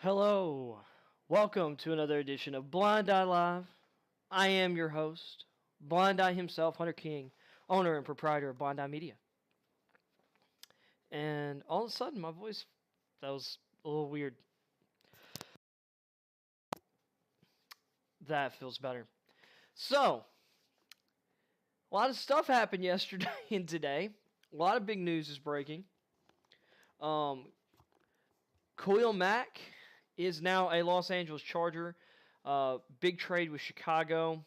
Hello, welcome to another edition of Blind Eye Live. I am your host, Blind Eye himself, Hunter King, owner and proprietor of Blind Eye Media. And all of a sudden, my voice, that was a little weird. That feels better. So, a lot of stuff happened yesterday and today. A lot of big news is breaking. Mack is now a Los Angeles Charger. Big trade with Chicago.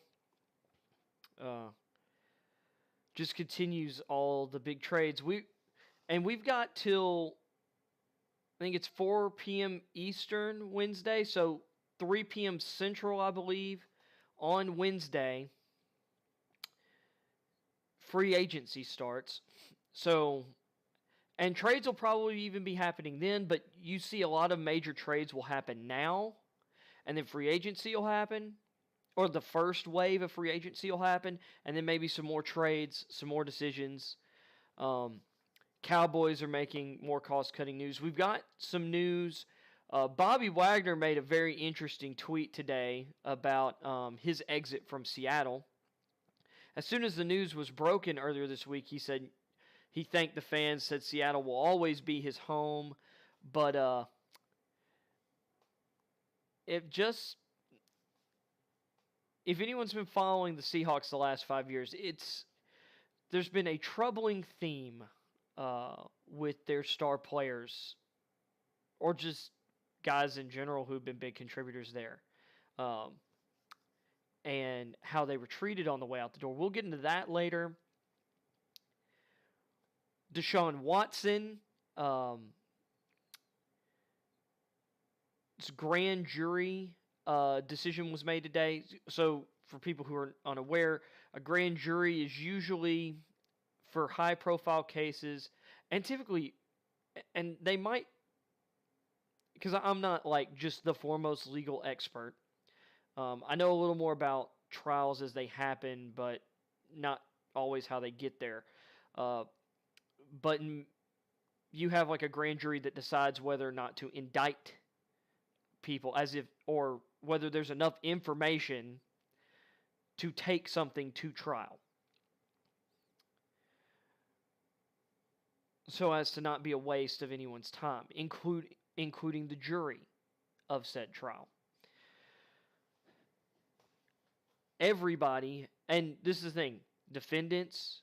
Just continues all the big trades. We've got till I think it's 4 p.m. Eastern Wednesday, so 3 p.m. Central, I believe, on Wednesday. Free agency starts. So, and trades will probably even be happening then, but you see a lot of major trades will happen now, and then free agency will happen, or the first wave of free agency will happen, and then maybe some more trades, some more decisions. Cowboys are making more cost-cutting news. We've got some news. Bobby Wagner made a very interesting tweet today about his exit from Seattle. As soon as the news was broken earlier this week, he said he thanked the fans, said Seattle will always be his home, but if anyone's been following the Seahawks the last 5 years, there's been a troubling theme with their star players, or just guys in general who've been big contributors there, and how they were treated on the way out the door. We'll get into that later. Deshaun Watson, grand jury decision was made today. So for people who are unaware, a grand jury is usually for high-profile cases, and typically, and they might, because I'm not like just the foremost legal expert. I know a little more about trials as they happen, but not always how they get there. But you have like a grand jury that decides whether or not to indict people, or whether there's enough information to take something to trial, so as to not be a waste of anyone's time, including the jury of said trial. Everybody, and this is the thing, defendants,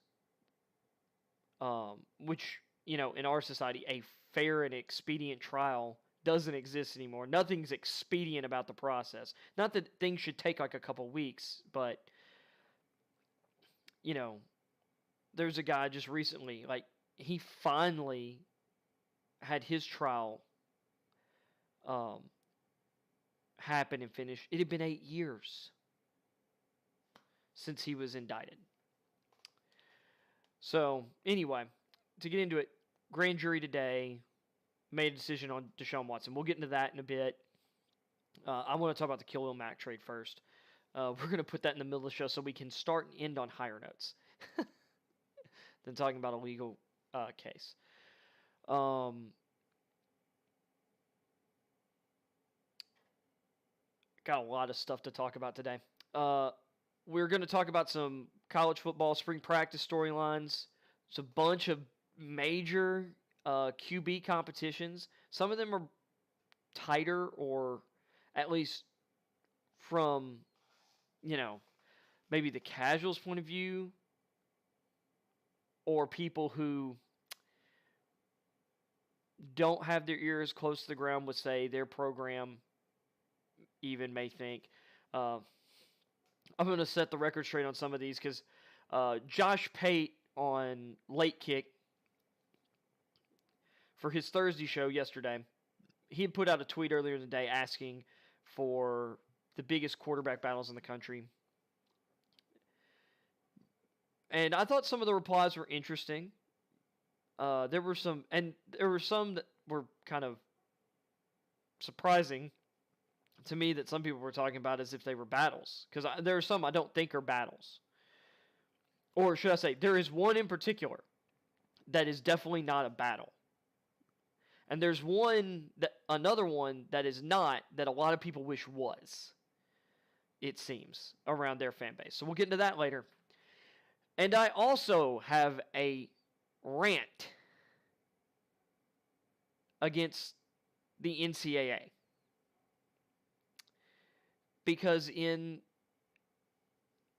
which, in our society, a fair and expedient trial doesn't exist anymore. Nothing's expedient about the process. Not that things should take like a couple weeks, but, there's a guy just recently, like, he finally had his trial happen and finish. It had been 8 years since he was indicted. So, anyway, to get into it, grand jury today made a decision on Deshaun Watson. We'll get into that in a bit. I want to talk about the Khalil Mack trade first. We're going to put that in the middle of the show so we can start and end on higher notes than talking about a legal case. Got a lot of stuff to talk about today. We're going to talk about some college football spring practice storylines. It's a bunch of major QB competitions. Some of them are tighter, or at least from, maybe the casual's point of view, or people who don't have their ears close to the ground with, say, their program even may think. I'm going to set the record straight on some of these, because Josh Pate on Late Kick, for his Thursday show yesterday, he had put out a tweet earlier in the day asking for the biggest quarterback battles in the country. And I thought some of the replies were interesting. There were some that were kind of surprising to me, that some people were talking about as if they were battles. Because there are some I don't think are battles. Or should I say, there is one in particular that is definitely not a battle. And there's another one that is not, that a lot of people wish was, it seems, around their fan base. So we'll get into that later. And I also have a rant against the NCAA. Because and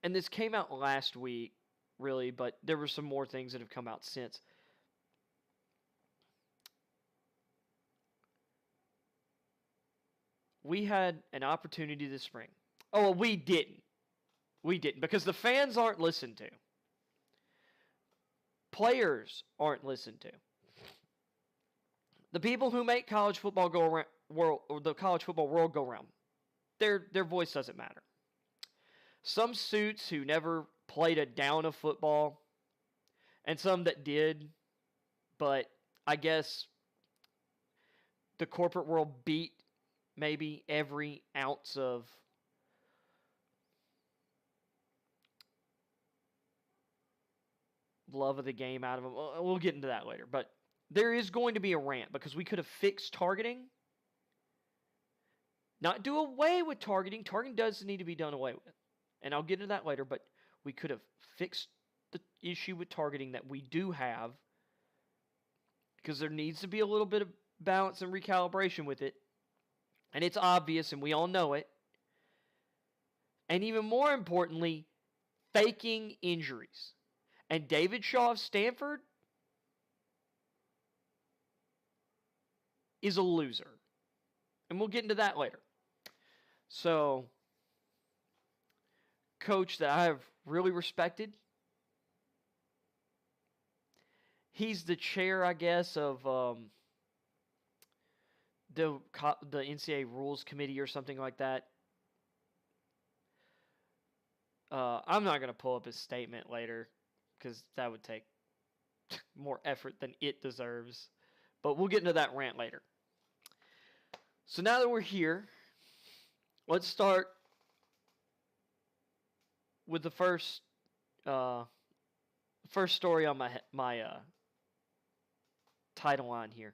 this came out last week, really, but there were some more things that have come out since. We had an opportunity this spring. Oh, well, we didn't. We didn't, because the fans aren't listened to. Players aren't listened to. The people who make college football go around, the college football world go around, their voice doesn't matter. Some suits who never played a down of football, and some that did, but I guess the corporate world beat maybe every ounce of love of the game out of them. We'll get into that later, but there is going to be a rant because we could have fixed targeting. Not do away with targeting. Targeting does need to be done away with. And I'll get into that later, but we could have fixed the issue with targeting that we do have, because there needs to be a little bit of balance and recalibration with it. And it's obvious, and we all know it. And even more importantly, faking injuries. And David Shaw of Stanford is a loser. And we'll get into that later. So, coach that I have really respected. He's the chair, I guess, of the NCAA Rules Committee or something like that. I'm not going to pull up his statement later, because that would take more effort than it deserves. But we'll get into that rant later. So now that we're here, let's start with the first story on my title line here.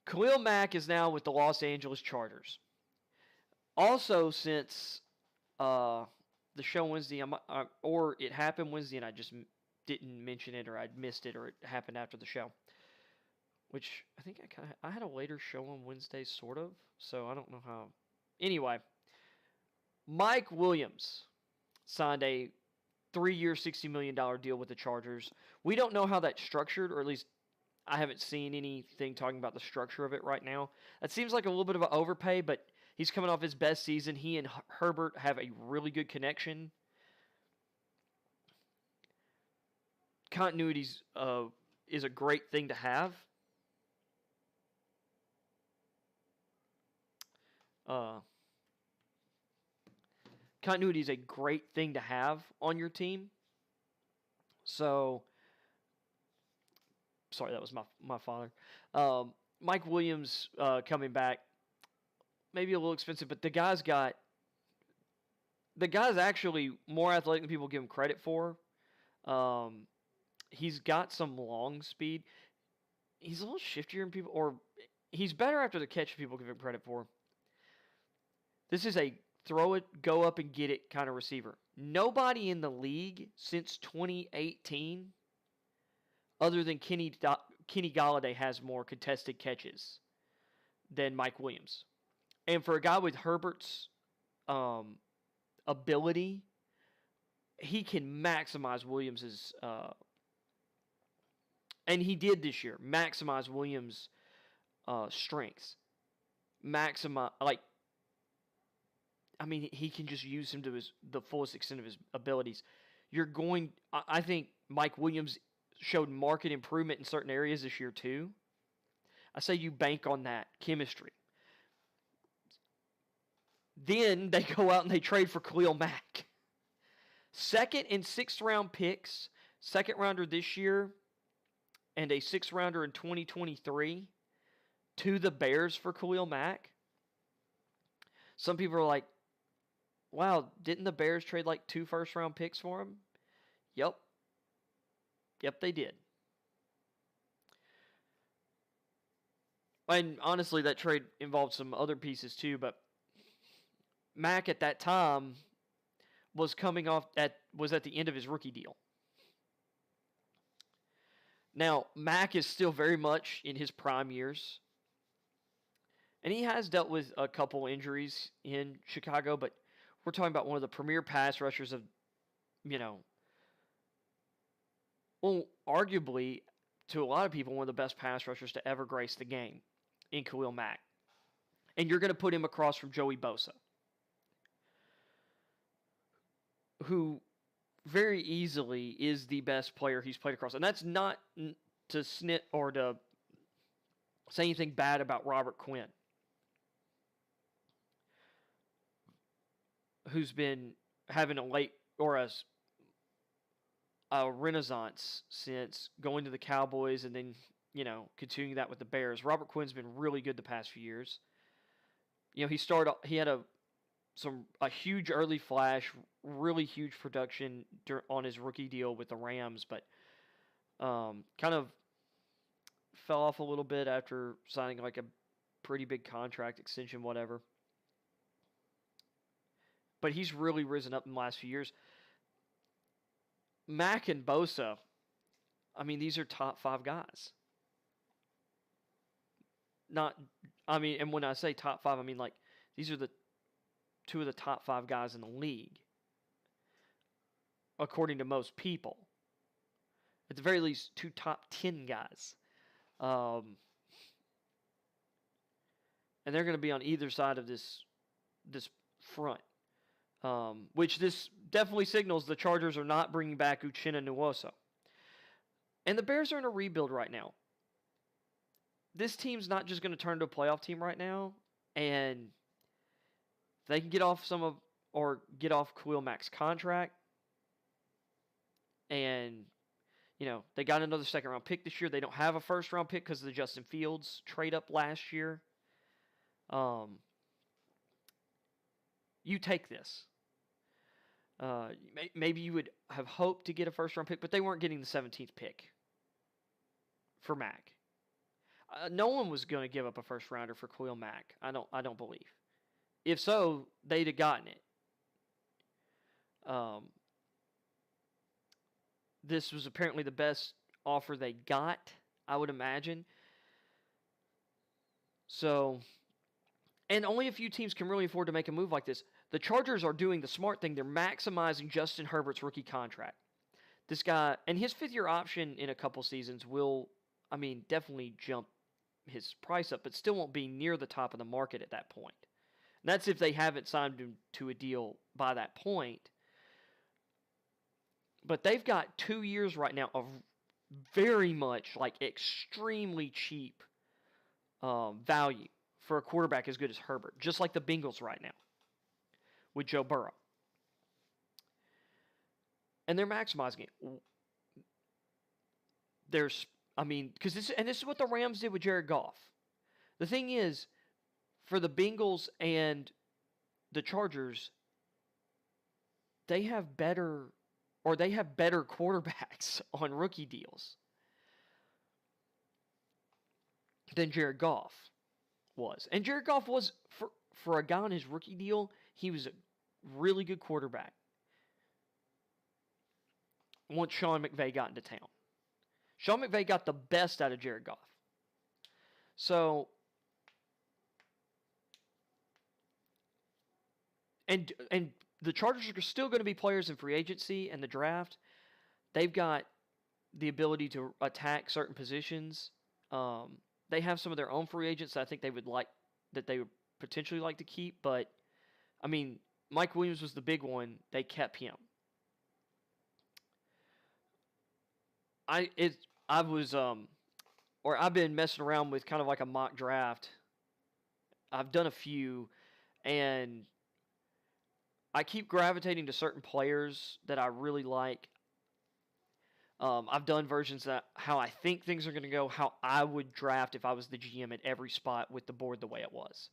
Khalil Mack is now with the Los Angeles Chargers. Also, since the show Wednesday, or it happened Wednesday and I just didn't mention it, or I'd missed it, or it happened after the show. Which I think I had a later show on Wednesday, sort of. So I don't know how. Anyway, Mike Williams signed a 3-year, $60 million deal with the Chargers. We don't know how that's structured, or at least I haven't seen anything talking about the structure of it right now. That seems like a little bit of an overpay, but he's coming off his best season. He and Herbert have a really good connection. Continuity is a great thing to have. Continuity is a great thing to have on your team. So, sorry, that was my father. Mike Williams coming back, maybe a little expensive, but the guy's actually more athletic than people give him credit for. He's got some long speed. He's a little shiftier than people, or he's better after the catch than people give him credit for. This is a throw it, go up and get it kind of receiver. Nobody in the league since 2018, other than Kenny Golladay, has more contested catches than Mike Williams. And for a guy with Herbert's ability, he can maximize Williams's, and he did this year, maximize Williams' strengths. He can just use him to the fullest extent of his abilities. I think Mike Williams showed marked improvement in certain areas this year too. I say you bank on that chemistry. Then they go out and they trade for Khalil Mack. 2nd and 6th round picks, 2nd rounder this year, and a 6th rounder in 2023 to the Bears for Khalil Mack. Some people are like, wow, didn't the Bears trade like 2 first-round picks for him? Yep, they did. And honestly, that trade involved some other pieces too. But Mack at that time was at the end of his rookie deal. Now Mack is still very much in his prime years, and he has dealt with a couple injuries in Chicago. But we're talking about one of the premier pass rushers of, well, arguably to a lot of people, one of the best pass rushers to ever grace the game in Khalil Mack. And you're going to put him across from Joey Bosa, who very easily is the best player he's played across. And that's not to snit or to say anything bad about Robert Quinn, who's been having a renaissance since going to the Cowboys and then, continuing that with the Bears. Robert Quinn's been really good the past few years. He had a huge early flash, really huge production on his rookie deal with the Rams, but kind of fell off a little bit after signing like a pretty big contract extension, whatever. But he's really risen up in the last few years. Mack and Bosa, these are top 5 guys. And when I say top 5, these are the 2 of the top 5 guys in the league, according to most people. At the very least, 2 top 10 guys. And they're going to be on either side of this front. Which this definitely signals the Chargers are not bringing back Uchenna Nwosu. And the Bears are in a rebuild right now. This team's not just going to turn to a playoff team right now, and they can get off Khalil Mack's contract, and they got another second-round pick this year. They don't have a first-round pick because of the Justin Fields trade-up last year. You take this. Maybe you would have hoped to get a first-round pick, but they weren't getting the 17th pick for Mack. No one was going to give up a first-rounder for Khalil Mack. I don't believe. If so, they'd have gotten it. This was apparently the best offer they got, I would imagine. So, and only a few teams can really afford to make a move like this. The Chargers are doing the smart thing. They're maximizing Justin Herbert's rookie contract. This guy, and his 5th-year option in a couple seasons will, definitely jump his price up, but still won't be near the top of the market at that point. And that's if they haven't signed him to a deal by that point. But they've got 2 years right now of very much extremely cheap value for a quarterback as good as Herbert, just like the Bengals right now with Joe Burrow. And they're maximizing it. Because this is what the Rams did with Jared Goff. The thing is, for the Bengals and the Chargers, they have better quarterbacks on rookie deals than Jared Goff was. And Jared Goff was, for a guy on his rookie deal, he was a really good quarterback once Sean McVay got into town. Sean McVay got the best out of Jared Goff. So, and the Chargers are still going to be players in free agency and the draft. They've got the ability to attack certain positions. They have some of their own free agents that I think they would potentially like to keep. But, Mike Williams was the big one. They kept him. I've been messing around with kind of like a mock draft. I've done a few, and I keep gravitating to certain players that I really like. I've done versions that how I think things are going to go, how I would draft if I was the GM at every spot with the board the way it was.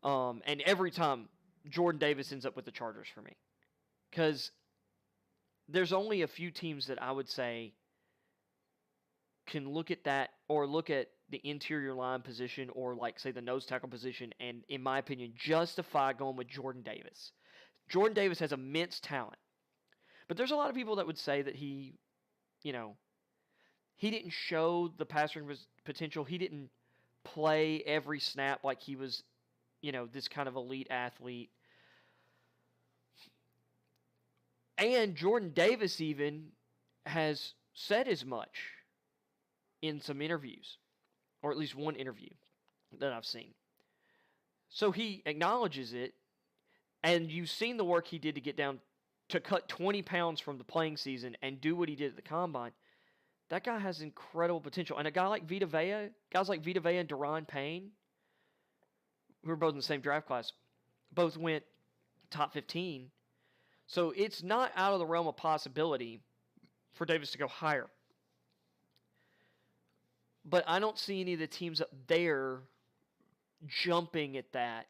And every time, Jordan Davis ends up with the Chargers for me. Because there's only a few teams that I would say can look at that or look at the interior line position or, like, say, the nose tackle position, and, in my opinion, justify going with Jordan Davis. Jordan Davis has immense talent. But there's a lot of people that would say that he, you know, he didn't show the pass rush potential. He didn't play every snap like he was, this kind of elite athlete. And Jordan Davis even has said as much in some interviews, or at least one interview that I've seen. So he acknowledges it, and you've seen the work he did to get down to cut 20 pounds from the playing season and do what he did at the combine. That guy has incredible potential. And a guy like Vita Vea, guys like Vita Vea and Daron Payne, who are both in the same draft class, both went top 15. So it's not out of the realm of possibility for Davis to go higher. But I don't see any of the teams up there jumping at that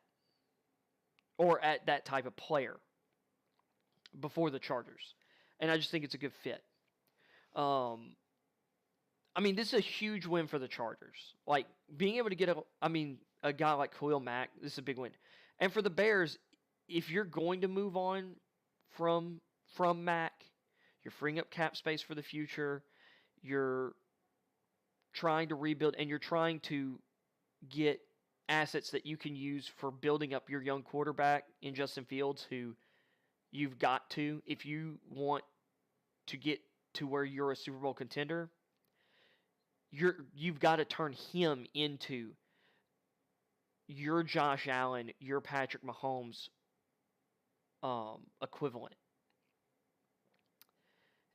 or at that type of player before the Chargers. And I just think it's a good fit. This is a huge win for the Chargers. Like, being able to get a guy like Khalil Mack, this is a big win. And for the Bears, if you're going to move on from Mack, you're freeing up cap space for the future, you're trying to rebuild, and you're trying to get assets that you can use for building up your young quarterback in Justin Fields, who you've got to, if you want to get to where you're a Super Bowl contender, you've got to turn him into your Josh Allen, your Patrick Mahomes equivalent.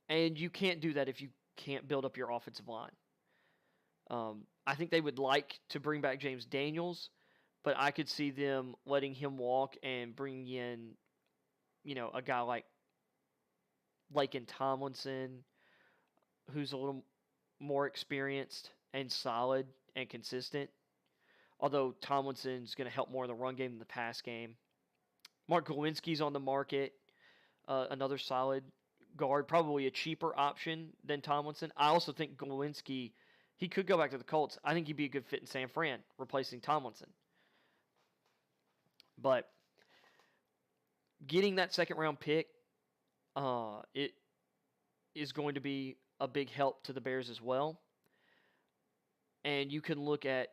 And you can't do that if you can't build up your offensive line. I think they would like to bring back James Daniels, but I could see them letting him walk and bringing in, a guy like Laken Tomlinson, who's a little more experienced and solid and consistent. Although Tomlinson's going to help more in the run game than the pass game. Mark Glowinski's on the market, another solid guard, probably a cheaper option than Tomlinson. I also think Glowinski, he could go back to the Colts. I think he'd be a good fit in San Fran, replacing Tomlinson. But getting that second round pick, it is going to be a big help to the Bears as well. And you can look at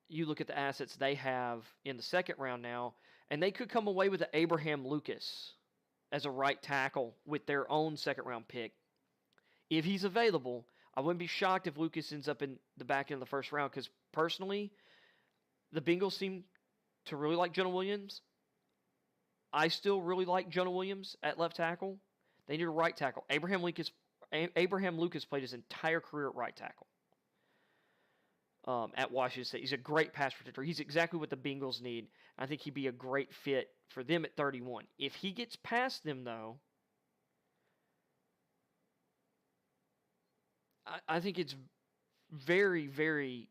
the assets they have in the second round now, and they could come away with an Abraham Lucas as a right tackle with their own second round pick. If he's available, I wouldn't be shocked if Lucas ends up in the back end of the first round, because personally, the Bengals seem to really like Jonah Williams. I still really like Jonah Williams at left tackle. They need a right tackle. Abraham Lucas played his entire career at right tackle at Washington State. He's a great pass protector. He's exactly what the Bengals need. I think he'd be a great fit for them at 31. If he gets past them, though, I think it's very, very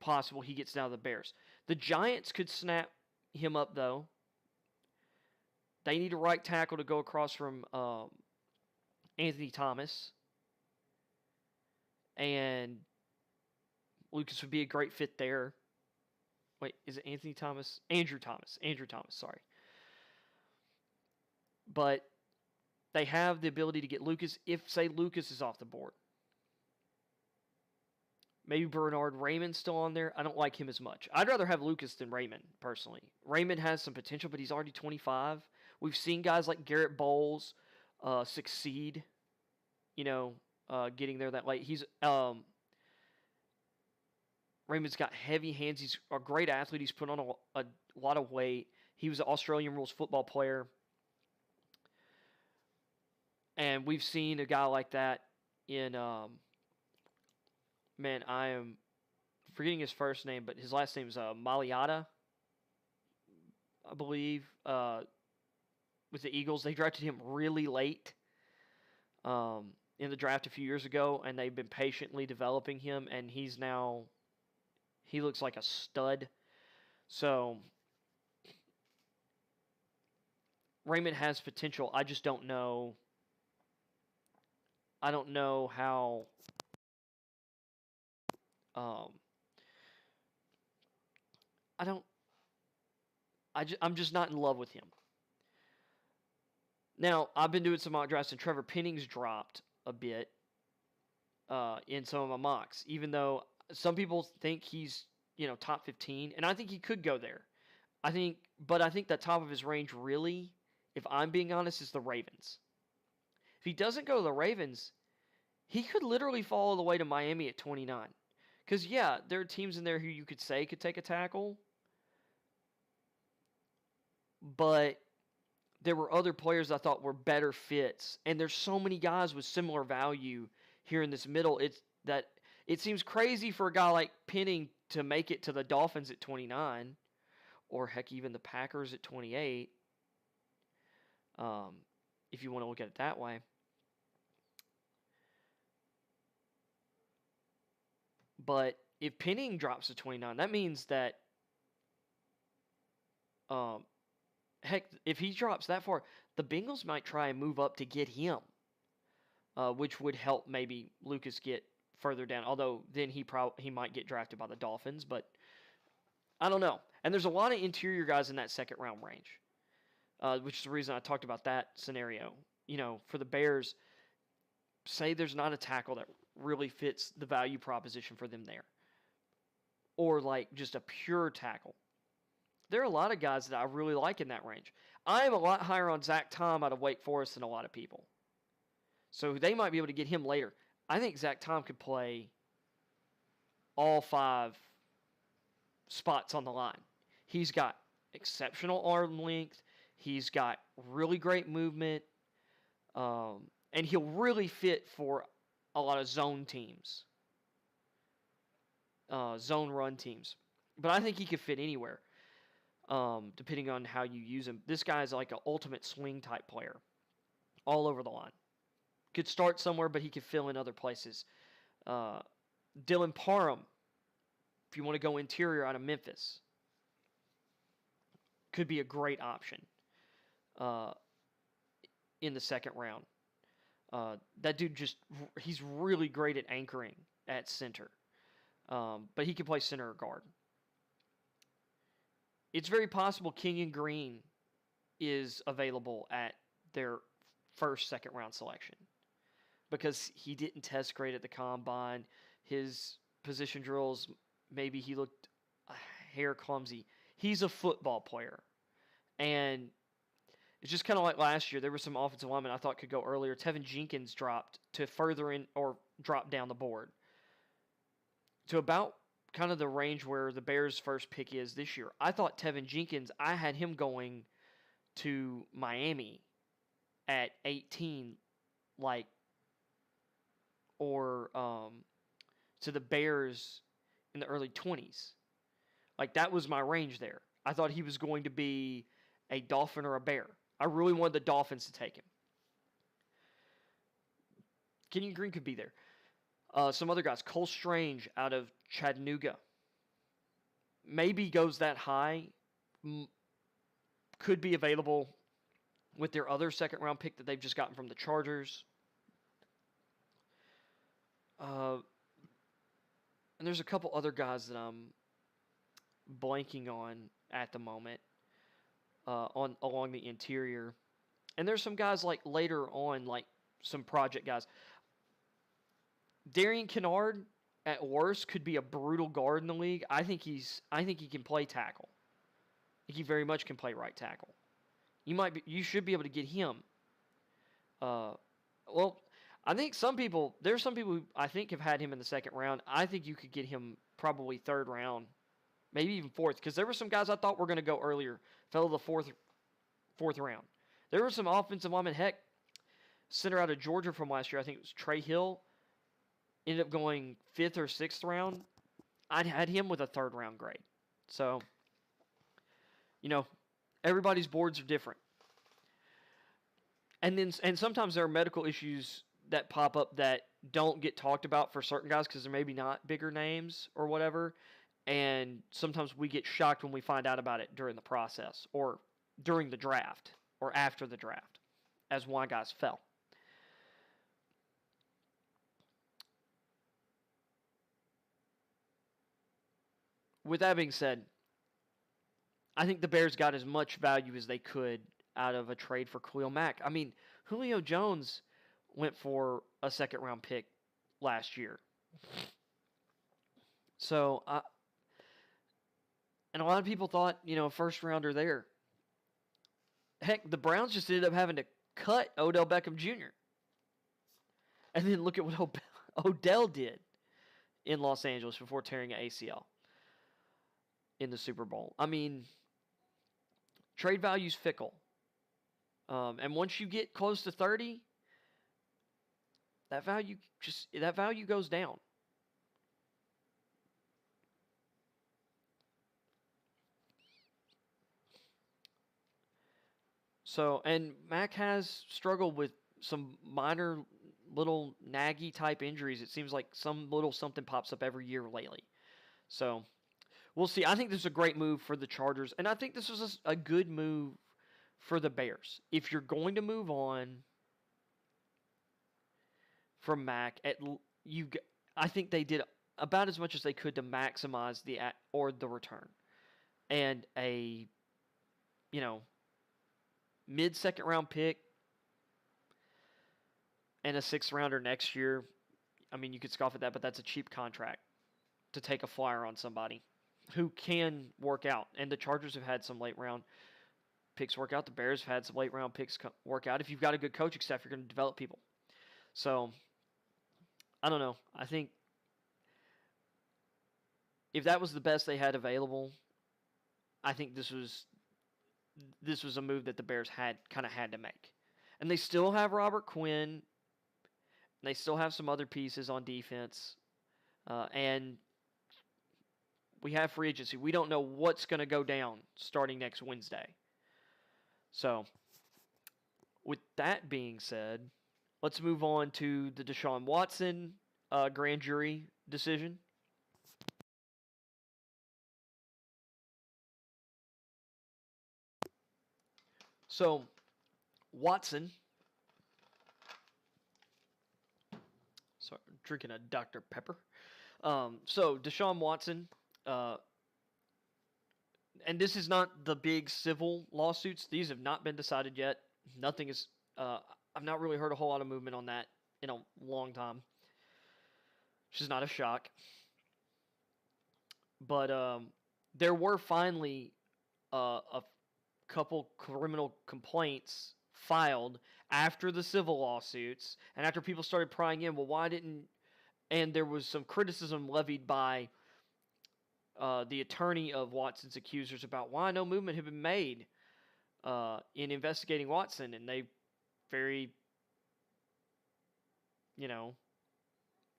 possible he gets down to the Bears. The Giants could snap him up, though. They need a right tackle to go across from Anthony Thomas. And Lucas would be a great fit there. Wait, is it Anthony Thomas? Andrew Thomas, sorry. But they have the ability to get Lucas if, say, Lucas is off the board. Maybe Bernard Raymond's still on there. I don't like him as much. I'd rather have Lucas than Raymond, personally. Raymond has some potential, but he's already 25. We've seen guys like Garrett Bowles succeed, getting there that late. Raymond's got heavy hands. He's a great athlete. He's put on a lot of weight. He was an Australian rules football player. And we've seen a guy like that in... I am forgetting his first name, but his last name is Maliata, I believe, with the Eagles. They drafted him really late in the draft a few years ago, and they've been patiently developing him, and he looks like a stud. So Raymond has potential. I just don't know. I don't know how Um, I don't. I'm just not in love with him. Now I've been doing some mock drafts, and Trevor Penning's dropped a bit in some of my mocks, even though some people think he's top 15, and I think he could go there. But I think the top of his range really, if I'm being honest, is the Ravens. If he doesn't go to the Ravens, he could literally fall all the way to Miami at 29. Because, yeah, there are teams in there who you could say could take a tackle, but there were other players I thought were better fits. And there's so many guys with similar value here in this middle. It seems crazy for a guy like Penning to make it to the Dolphins at 29, or heck, even the Packers at 28, if you want to look at it that way. But if Penning drops to 29, that means that, heck, if he drops that far, the Bengals might try and move up to get him, which would help maybe Lucas get further down. Although then he might get drafted by the Dolphins, but I don't know. And there's a lot of interior guys in that second round range, which is the reason I talked about that scenario. For the Bears, say there's not a tackle that really fits the value proposition for them there, or like just a pure tackle. There are a lot of guys that I really like in that range. I am a lot higher on Zach Tom out of Wake Forest than a lot of people, so they might be able to get him later. I think Zach Tom could play all 5 spots on the line. He's got exceptional arm length. He's got really great movement, and he'll really fit for a lot of zone teams, zone run teams. But I think he could fit anywhere, depending on how you use him. This guy is like an ultimate swing type player, all over the line. Could start somewhere, but he could fill in other places. Dylan Parham, if you want to go interior out of Memphis, could be a great option in the second round. That dude he's really great at anchoring at center. But he can play center or guard. It's very possible Kenyon Green is available at their first, second round selection, because he didn't test great at the combine. His position drills, maybe he looked a hair clumsy. He's a football player. And it's just kind of like last year. There were some offensive linemen I thought could go earlier. Tevin Jenkins dropped to further in, or dropped down the board to about kind of the range where the Bears' first pick is this year. I thought Tevin Jenkins, I had him going to Miami at 18, or to the Bears in the early 20s. Like, that was my range there. I thought he was going to be a Dolphin or a Bear. I really wanted the Dolphins to take him. Kenyon Green could be there. Some other guys. Cole Strange out of Chattanooga. Maybe goes that high. Could be available with their other second round pick that they've just gotten from the Chargers. And there's a couple other guys that I'm blanking on at the moment along the interior. And there's some guys like later on, like some project guys. Darian Kennard, at worst, could be a brutal guard in the league. I think he can play tackle. He very much can play right tackle. You should be able to get him. Well, I think there's some people who I think have had him in the second round. I think you could get him probably third round, maybe even fourth, because there were some guys I thought were going to go earlier, fell to the fourth round. There were some offensive linemen, heck, center out of Georgia from last year, I think it was Trey Hill, ended up going 5th or 6th round. I had him with a third round grade. So, everybody's boards are different. And sometimes there are medical issues that pop up that don't get talked about for certain guys because they're maybe not bigger names or whatever. And sometimes we get shocked when we find out about it during the process or during the draft or after the draft, as why guys fell. with that being said, I think the Bears got as much value as they could out of a trade for Khalil Mack. I mean, Julio Jones went for a second round pick last year. So, and a lot of people thought, a first rounder there. Heck, the Browns just ended up having to cut Odell Beckham Jr. And then look at what Odell did in Los Angeles before tearing an ACL in the Super Bowl. I mean, trade value's fickle. And once you get close to 30, that value goes down. So, and Mack has struggled with some minor little naggy type injuries. It seems like some little something pops up every year lately. So, we'll see. I think this is a great move for the Chargers, and I think this was a good move for the Bears. If you're going to move on from Mack, I think they did about as much as they could to maximize the return, and a mid-second round pick and a 6th rounder next year. I mean, you could scoff at that, but that's a cheap contract to take a flyer on somebody who can work out. And the Chargers have had some late round picks work out. The Bears have had some late round picks work out. If you've got a good coaching staff, you're going to develop people. So, I don't know. I think if that was the best they had available, I think this was a move that the Bears had to make. And they still have Robert Quinn. They still have some other pieces on defense. And we have free agency. We don't know what's going to go down starting next Wednesday. So, with that being said, let's move on to the Deshaun Watson grand jury decision. So, Watson, sorry, drinking a Dr. Pepper. So, Deshaun Watson, and this is not the big civil lawsuits. These have not been decided yet. Nothing is, I've not really heard a whole lot of movement on that in a long time, which is not a shock. But there were finally a couple criminal complaints filed after the civil lawsuits and after people started prying in, well, why didn't, and there was some criticism levied by the attorney of Watson's accusers about why no movement had been made in investigating Watson, and they very,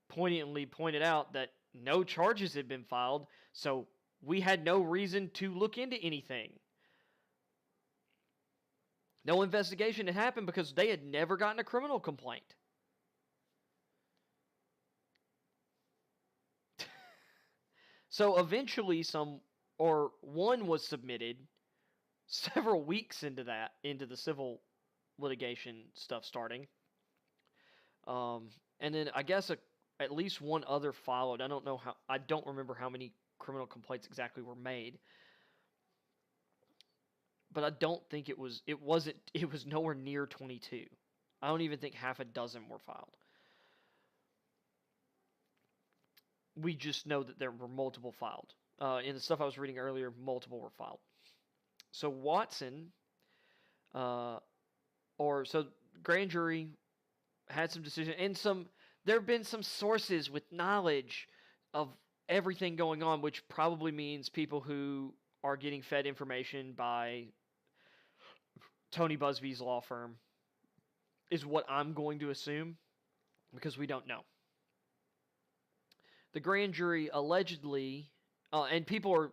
poignantly pointed out that no charges had been filed, so we had no reason to look into anything. No investigation had happened because they had never gotten a criminal complaint. So eventually one was submitted several weeks into the civil litigation stuff starting. And then I guess at least one other followed. I don't remember how many criminal complaints exactly were made. But I don't think it was nowhere near 22. I don't even think half a dozen were filed. We just know that there were multiple filed. In the stuff I was reading earlier, multiple were filed. So Watson, grand jury had some decision, and there have been some sources with knowledge of everything going on, which probably means people who are getting fed information by Tony Busby's law firm is what I'm going to assume, because we don't know. The grand jury allegedly, and people are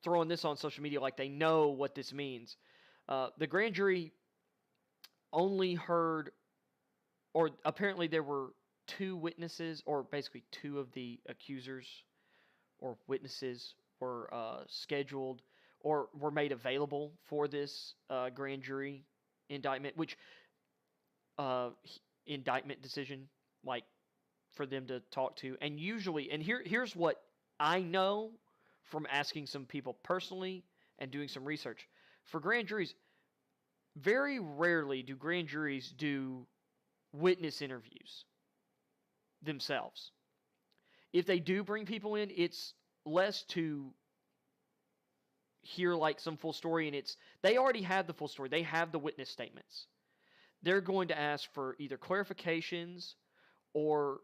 throwing this on social media like they know what this means. The grand jury only heard, or apparently there were 2 witnesses, or basically 2 of the accusers or witnesses were scheduled or were made available for this grand jury indictment, which indictment decision, like, for them to talk to. And usually, and here's what I know from asking some people personally and doing some research. For grand juries, very rarely do grand juries do witness interviews themselves. If they do bring people in, it's less to hear like some full story, and they already have the full story. They have the witness statements. They're going to ask for either clarifications or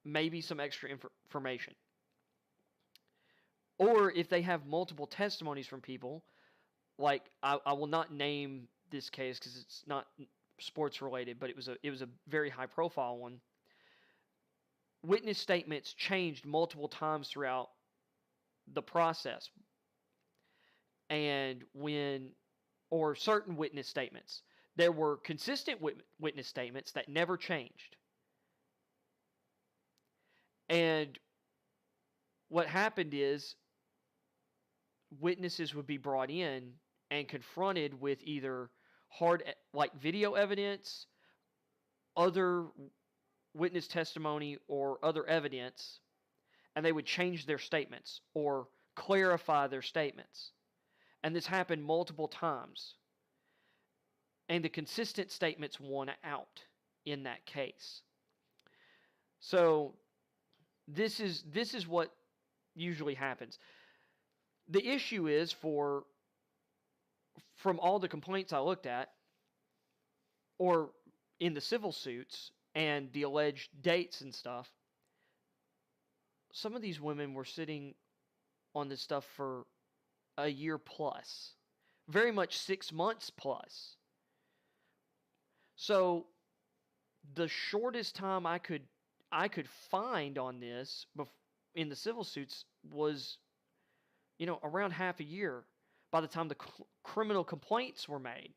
maybe some extra information. Or if they have multiple testimonies from people, like I will not name this case because it's not sports related, but it was a very high profile one. Witness statements changed multiple times throughout the process, and or certain witness statements, there were consistent witness statements that never changed. And what happened is witnesses would be brought in and confronted with either hard, like video evidence, other witness testimony, or other evidence, and they would change their statements or clarify their statements. And this happened multiple times. And the consistent statements won out in that case. So this is what usually happens. The issue is from all the complaints I looked at, or in the civil suits and the alleged dates and stuff, some of these women were sitting on this stuff for a year plus, very much 6 months plus. So the shortest time I could find on this in the civil suits was, around half a year by the time the criminal complaints were made.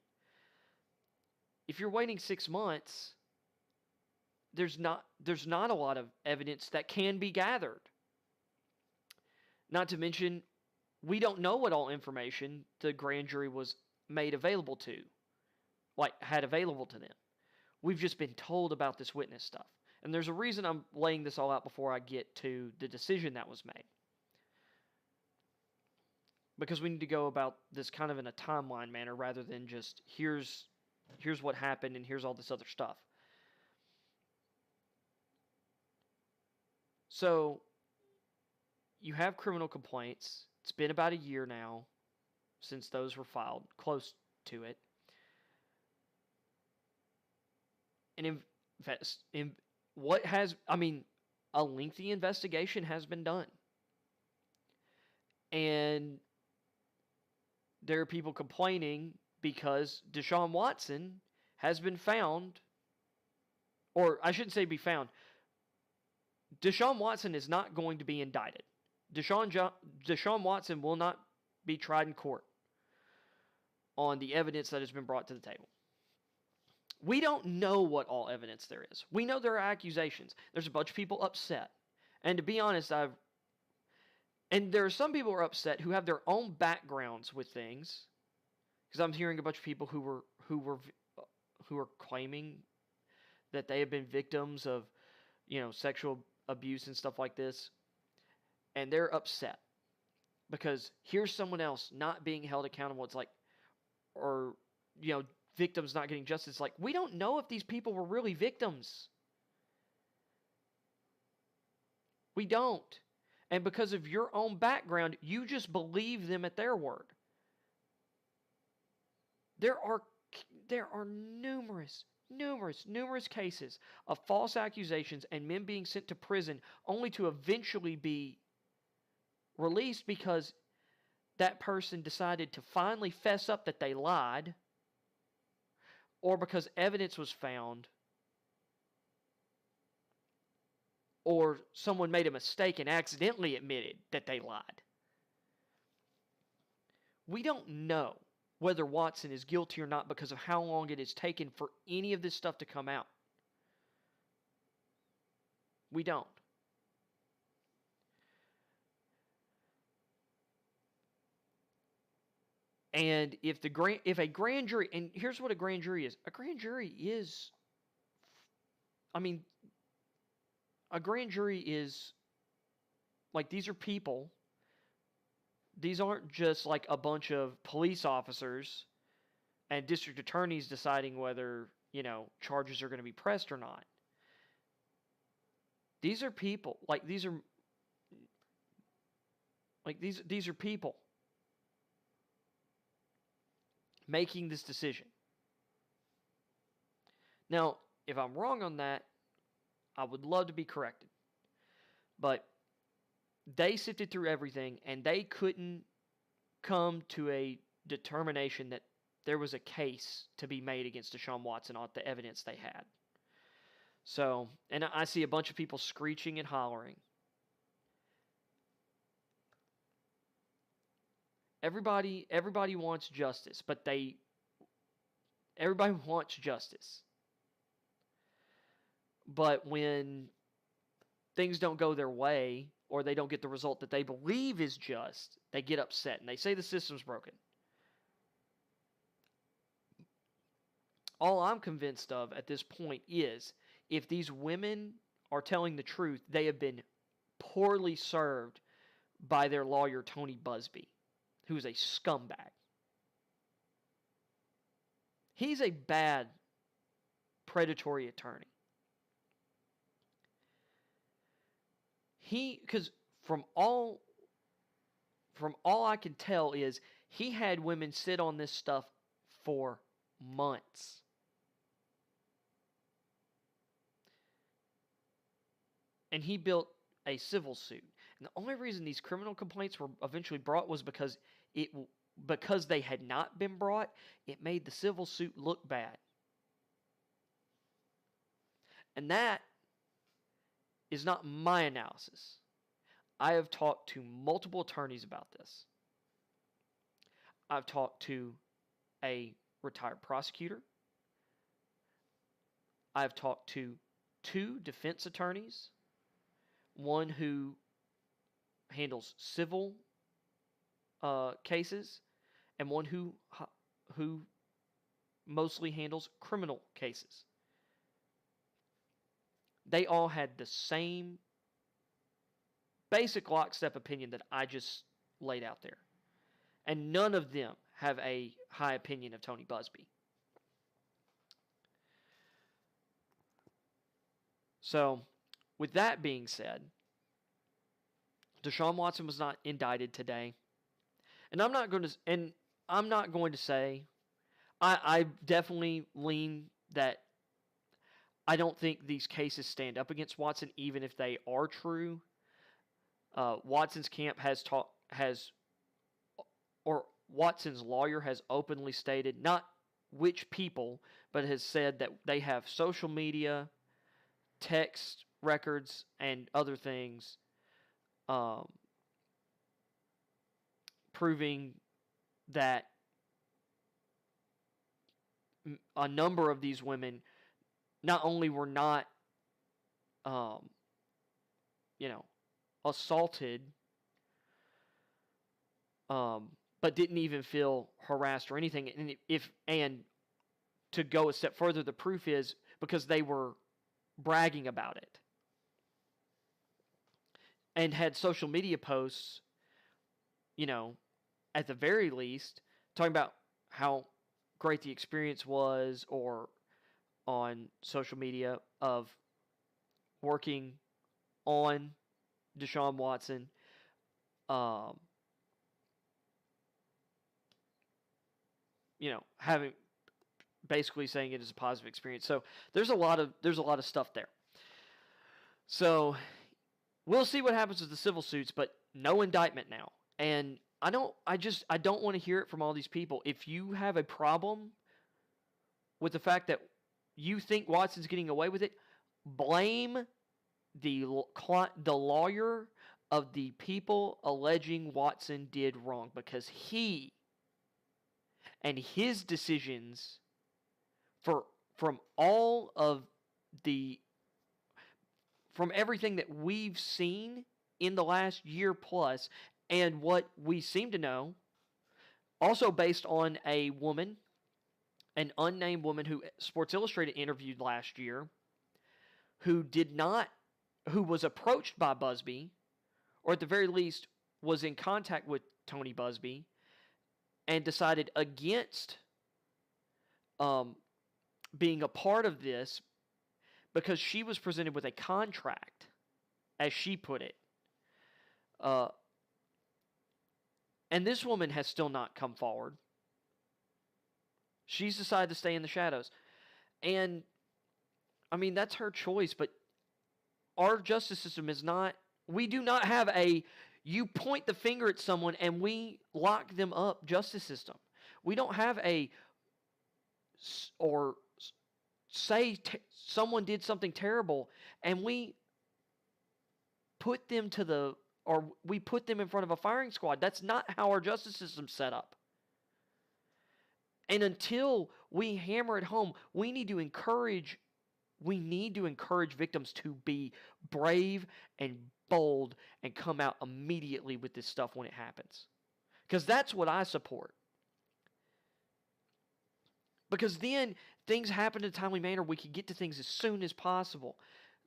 If you're waiting 6 months, there's not a lot of evidence that can be gathered. Not to mention, we don't know what all information the grand jury was made available to, had available to them. We've just been told about this witness stuff. And there's a reason I'm laying this all out before I get to the decision that was made. Because we need to go about this kind of in a timeline manner rather than just here's what happened and here's all this other stuff. So you have criminal complaints. It's been about a year now since those were filed, close to it. And a lengthy investigation has been done. And there are people complaining because Deshaun Watson has been found, or I shouldn't say be found. Deshaun Watson is not going to be indicted. Deshaun Watson will not be tried in court on the evidence that has been brought to the table. We don't know what all evidence there is. We know there are accusations. There's a bunch of people upset. And to be honest, and there are some people who are upset who have their own backgrounds with things. Because I'm hearing a bunch of people who are claiming that they have been victims of, sexual abuse and stuff like this. And they're upset because here's someone else not being held accountable. It's like, or, victims not getting justice. Like, we don't know if these people were really victims. We don't. And because of your own background, you just believe them at their word. There are numerous cases of false accusations and men being sent to prison only to eventually be released because that person decided to finally fess up that they lied, or because evidence was found, or someone made a mistake and accidentally admitted that they lied. We don't know whether Watson is guilty or not because of how long it has taken for any of this stuff to come out. We don't. And if a grand jury, and here's what a grand jury is. A grand jury is, like, these are people these aren't just like a bunch of police officers and district attorneys deciding whether, charges are going to be pressed or not. These are people. These are people making this decision. Now, if I'm wrong on that, I would love to be corrected. But they sifted through everything, and they couldn't come to a determination that there was a case to be made against Deshaun Watson on the evidence they had. So, and I see a bunch of people screeching and hollering. Everybody wants justice, but everybody wants justice. But when things don't go their way, or they don't get the result that they believe is just, they get upset and they say the system's broken. All I'm convinced of at this point is if these women are telling the truth, they have been poorly served by their lawyer, Tony Buzbee, who is a scumbag. He's a bad, predatory attorney. Because from all I can tell is he had women sit on this stuff for months. And he built a civil suit. And the only reason these criminal complaints were eventually brought was because they had not been brought, it made the civil suit look bad. And that is not my analysis. I have talked to multiple attorneys about this. I've talked to a retired prosecutor. I've talked to 2 defense attorneys, one who handles civil cases, and one who mostly handles criminal cases. They all had the same basic lockstep opinion that I just laid out there. And none of them have a high opinion of Tony Buzbee. So, with that being said, Deshaun Watson was not indicted today. And I'm not going to say, I definitely lean that I don't think these cases stand up against Watson, even if they are true. Watson's camp Watson's lawyer has openly stated, not which people, but has said that they have social media, text records, and other things proving that a number of these women not only were not, assaulted, but didn't even feel harassed or anything. And to go a step further, the proof is because they were bragging about it and had social media posts, at the very least, talking about how great the experience was, or on social media of working on Deshaun Watson, having basically saying it is a positive experience. So there's a lot of stuff there. So we'll see what happens with the civil suits, but no indictment now. And I don't want to hear it from all these people. If you have a problem with the fact that you think Watson's getting away with it, blame the lawyer of the people alleging Watson did wrong, because he and his decisions from everything that we've seen in the last year plus, and what we seem to know, also based on an unnamed woman who Sports Illustrated interviewed last year, who was approached by Buzbee, or at the very least was in contact with Tony Busby and decided against being a part of this because she was presented with a contract, as she put it. And this woman has still not come forward. She's decided to stay in the shadows. And, I mean, that's her choice, but our justice system is not, we do not have a, you point the finger at someone and we lock them up justice system. We don't have a, or say someone did something terrible and we put them to the, or we put them in front of a firing squad. That's not how our justice system's set up. And until we hammer it home, we need to encourage victims to be brave and bold and come out immediately with this stuff when it happens. Because that's what I support. Because then things happen in a timely manner. We can get to things as soon as possible.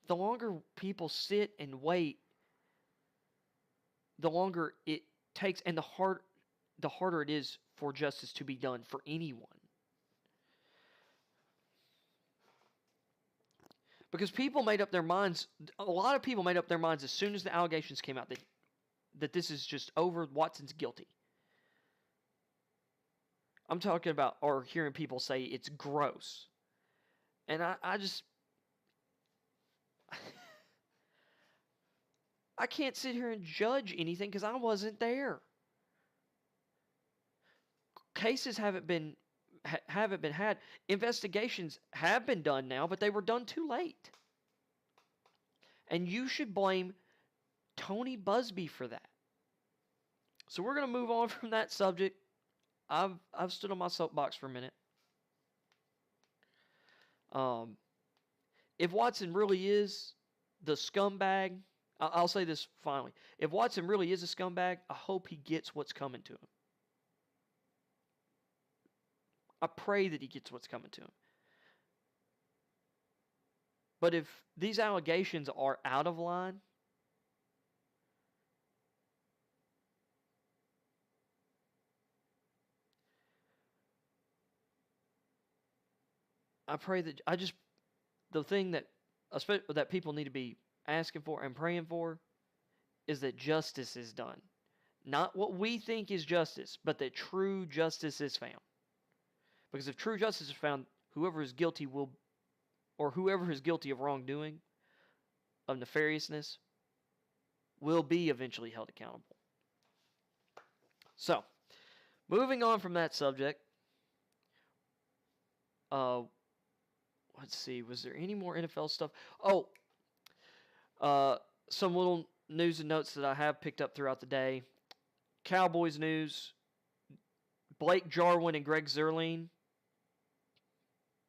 The longer people sit and wait, the longer it takes, and the harder it is for justice to be done for anyone. Because people made up their minds, a lot of people made up their minds as soon as the allegations came out that this is just over, Watson's guilty. I'm talking about, or hearing people say it's gross. And I just, I can't sit here and judge anything because I wasn't there. Cases haven't been had. Investigations have been done now, but they were done too late. And you should blame Tony Busby for that. So we're going to move on from that subject. I've stood on my soapbox for a minute. If Watson really is the scumbag, I'll say this finally. If Watson really is a scumbag, I hope he gets what's coming to him. I pray that he gets what's coming to him. But if these allegations are out of line, I pray that the thing that people need to be asking for and praying for is that justice is done. Not what we think is justice, but that true justice is found. Because if true justice is found, whoever is guilty of wrongdoing, of nefariousness, will be eventually held accountable. So, moving on from that subject, let's see, was there any more NFL stuff? Some little news and notes that I have picked up throughout the day. Cowboys news, Blake Jarwin and Greg Zuerlein,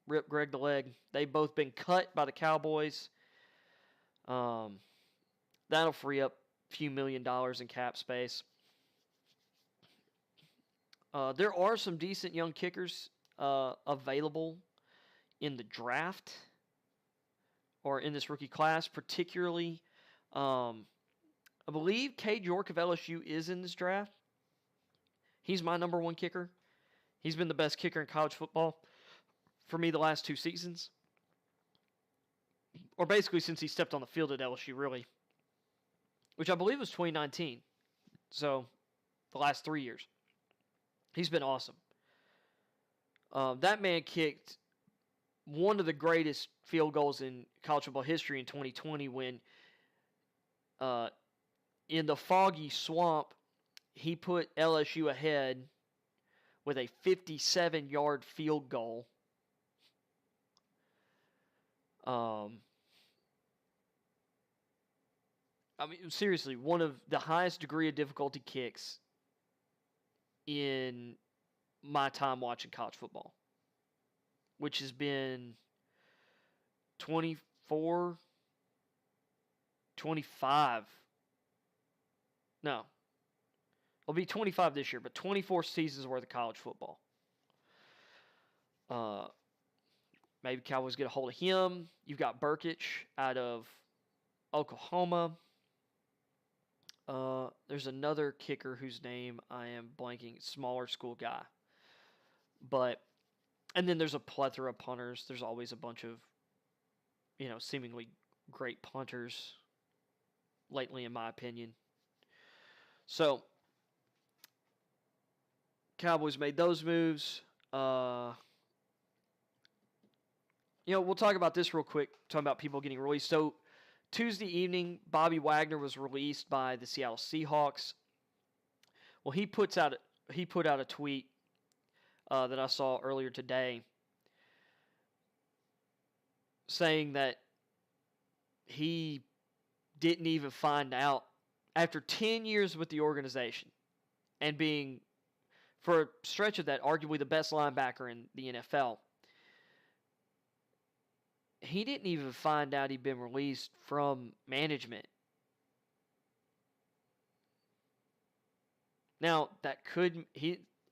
rip Greg the leg. They've both been cut by the Cowboys. That'll free up a few $1 million in cap space. There are some decent young kickers available in the draft or in this rookie class, particularly. I believe Cade York of LSU is in this draft. He's my number one kicker. He's been the best kicker in college football for me the last 2 seasons. Or basically since he stepped on the field at LSU, really. Which I believe was 2019. So, the last 3 years. He's been awesome. That man kicked one of the greatest field goals in college football history in 2020 when in the foggy swamp, he put LSU ahead with a 57-yard field goal. I mean, seriously, one of the highest degree of difficulty kicks in my time watching college football, which has been 25. No. It'll be 25 this year, but 24 seasons worth of college football. Maybe Cowboys get a hold of him. You've got Burkich out of Oklahoma. There's another kicker whose name I am blanking. Smaller school guy, but and then there's a plethora of punters. There's always a bunch of seemingly great punters lately, in my opinion. So Cowboys made those moves. We'll talk about this real quick. Talking about people getting released. So Tuesday evening, Bobby Wagner was released by the Seattle Seahawks. Well, he put out a tweet that I saw earlier today saying that he didn't even find out after 10 years with the organization and being, for a stretch of that, arguably the best linebacker in the NFL. He didn't even find out he'd been released from management. Now, that could,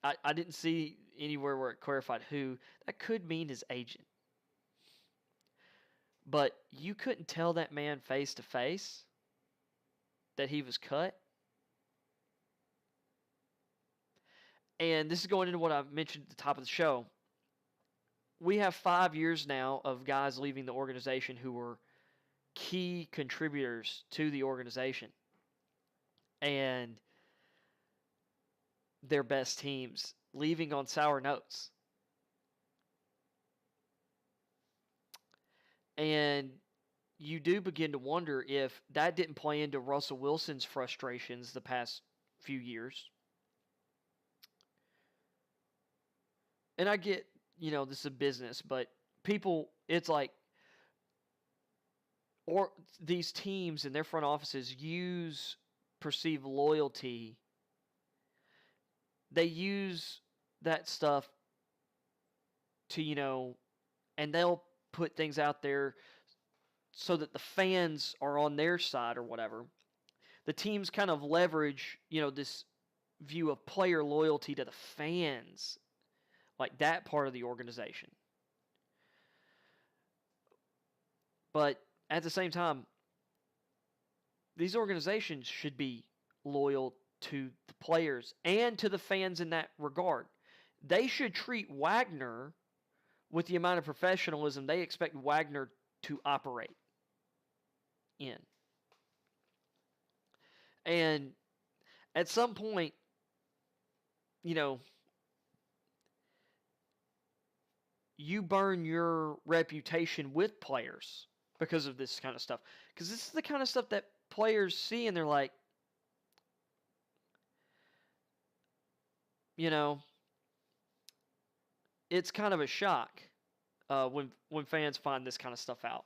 I didn't see anywhere where it clarified who. That could mean his agent. But you couldn't tell that man face to face that he was cut. And this is going into what I mentioned at the top of the show. We have 5 years now of guys leaving the organization who were key contributors to the organization and their best teams leaving on sour notes. And you do begin to wonder if that didn't play into Russell Wilson's frustrations the past few years. And I get, this is a business, but people, it's like, or these teams and their front offices use perceived loyalty. They use that stuff to, and they'll put things out there so that the fans are on their side or whatever. The teams kind of leverage, this view of player loyalty to the fans, like that part of the organization. But at the same time, these organizations should be loyal to the players and to the fans in that regard. They should treat Wagner with the amount of professionalism they expect Wagner to operate in. And at some point, you burn your reputation with players because of this kind of stuff. Because this is the kind of stuff that players see and they're like, it's kind of a shock when fans find this kind of stuff out.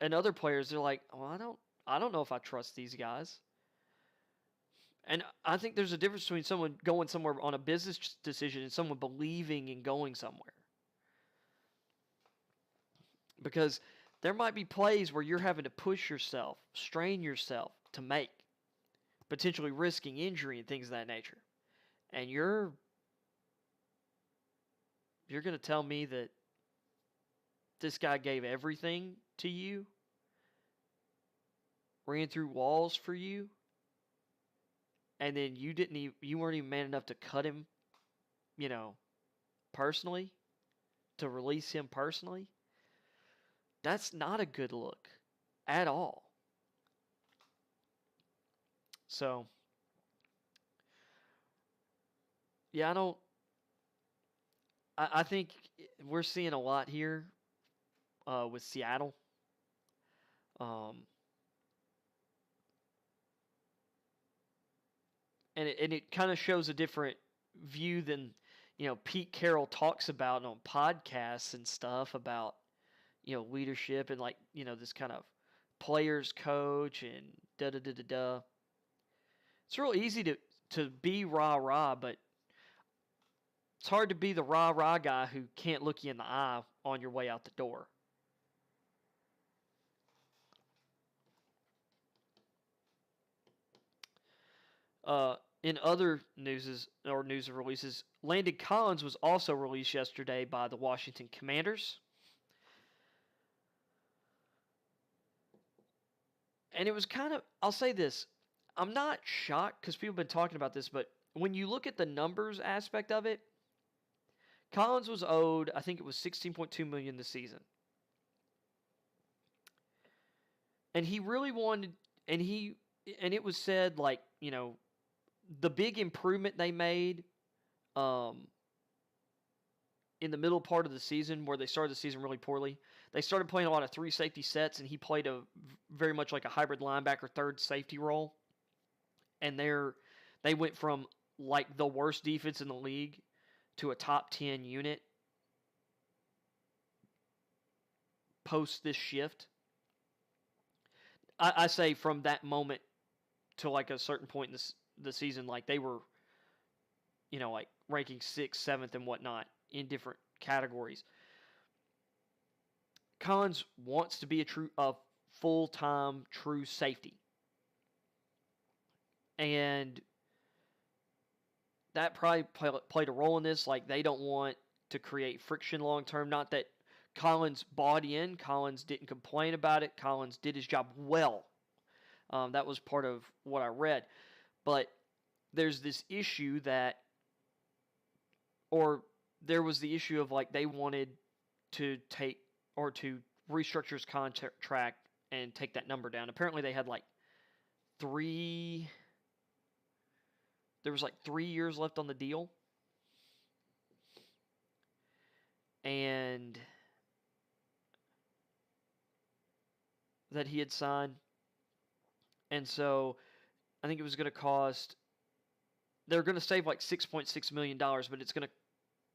And other players, they're like, well, I don't know if I trust these guys. And I think there's a difference between someone going somewhere on a business decision and someone believing in going somewhere. Because there might be plays where you're having to push yourself, strain yourself to make, potentially risking injury and things of that nature. And you're going to tell me that this guy gave everything to you, ran through walls for you, and then you weren't even man enough to cut him, personally, to release him personally. That's not a good look at all. So, yeah, I think we're seeing a lot here with Seattle. And it kind of shows a different view than, Pete Carroll talks about on podcasts and stuff about, leadership and this kind of players coach and da-da-da-da-da. It's real easy to be rah-rah, but it's hard to be the rah-rah guy who can't look you in the eye on your way out the door. In other news releases, Landon Collins was also released yesterday by the Washington Commanders. And it was kind of, I'll say this, I'm not shocked because people have been talking about this, but when you look at the numbers aspect of it, Collins was owed, I think it was $16.2 million this season. And he really wanted, and it was said, like, the big improvement they made in the middle part of the season, where they started the season really poorly, they started playing a lot of 3 safety sets, and he played very much like a hybrid linebacker third safety role. And they went from like the worst defense in the league to a top 10 unit post this shift. I say from that moment to like a certain point in the season, like they were, like ranking 6th, 7th, and whatnot in different categories. Collins wants to be a full-time true safety. And that probably played a role in this. Like, they don't want to create friction long-term. Not that Collins bought in. Collins didn't complain about it. Collins did his job well. That was part of what I read. But there's this issue there was the issue of, like, they wanted to restructure his contract and take that number down. Apparently they had like there was like 3 years left on the deal. And that he had signed. And so I think it was going to cost, they're going to save like $6.6 million, but it's going to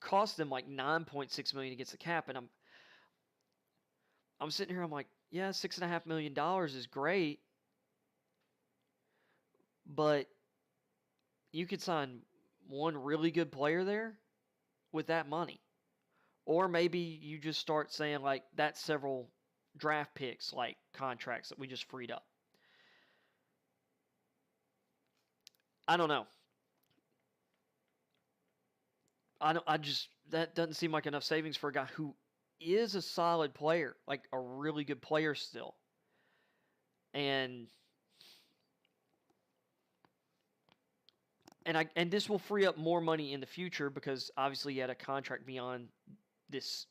cost them like $9.6 million against the cap. And I'm sitting here, I'm like, yeah, $6.5 million is great, but you could sign one really good player there with that money. Or maybe you just start saying, like, that's several draft picks, like contracts that we just freed up. I don't know. That doesn't seem like enough savings for a guy who is a solid player, like a really good player still. And this will free up more money in the future because obviously he had a contract beyond this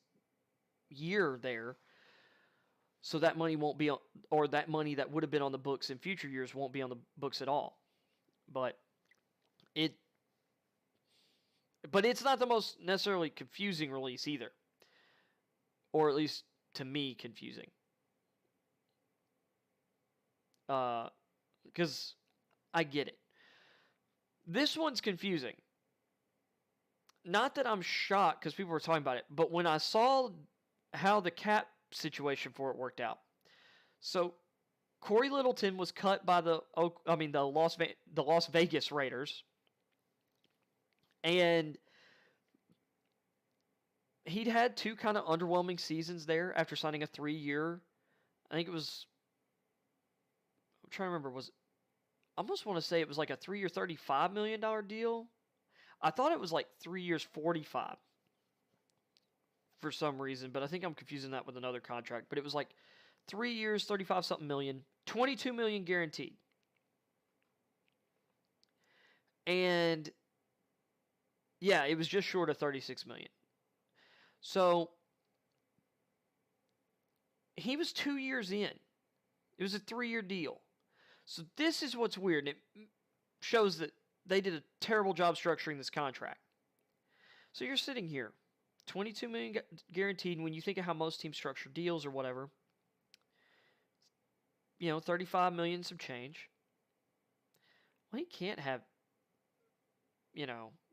year there. So that money won't be or that money that would have been on the books in future years won't be on the books at all. But it's not the most necessarily confusing release either. Or at least to me, confusing. Because I get it. This one's confusing. Not that I'm shocked because people were talking about it, but when I saw how the cap situation for it worked out. So Corey Littleton was cut by the Las Vegas Raiders. And he'd had 2 kind of underwhelming seasons there after signing a 3-year. I think it was, I'm trying to remember, I almost want to say it was like a 3-year, $35 million deal. I thought it was like 3 years, $45 for some reason, but I think I'm confusing that with another contract. But it was like 3 years, 35-something million, $22 million guaranteed. And yeah, it was just short of $36 million. So he was 2 years in. It was a 3-year deal. So this is what's weird. And it shows that they did a terrible job structuring this contract. So you're sitting here, $22 million guaranteed. And when you think of how most teams structure deals or whatever, $35 million some change. Well, he can't have,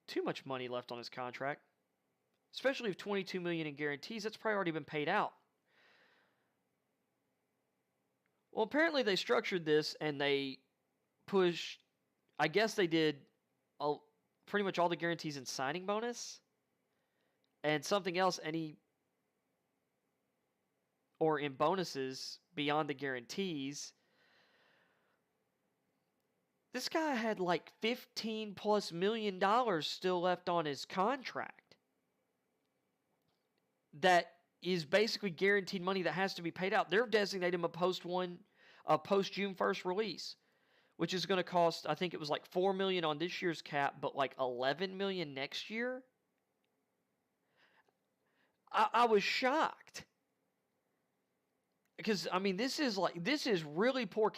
too much money left on his contract. Especially if $22 million in guarantees, that's probably already been paid out. Well, apparently they structured this and they pushed, I guess they did pretty much all the guarantees in signing bonus and something else or in bonuses beyond the guarantees. This guy had like $15+ million still left on his contract. That is basically guaranteed money that has to be paid out. They're designating him a a post June 1st release, which is going to cost, I think it was like $4 million on this year's cap, but like $11 million next year. I was shocked because I mean this is really poor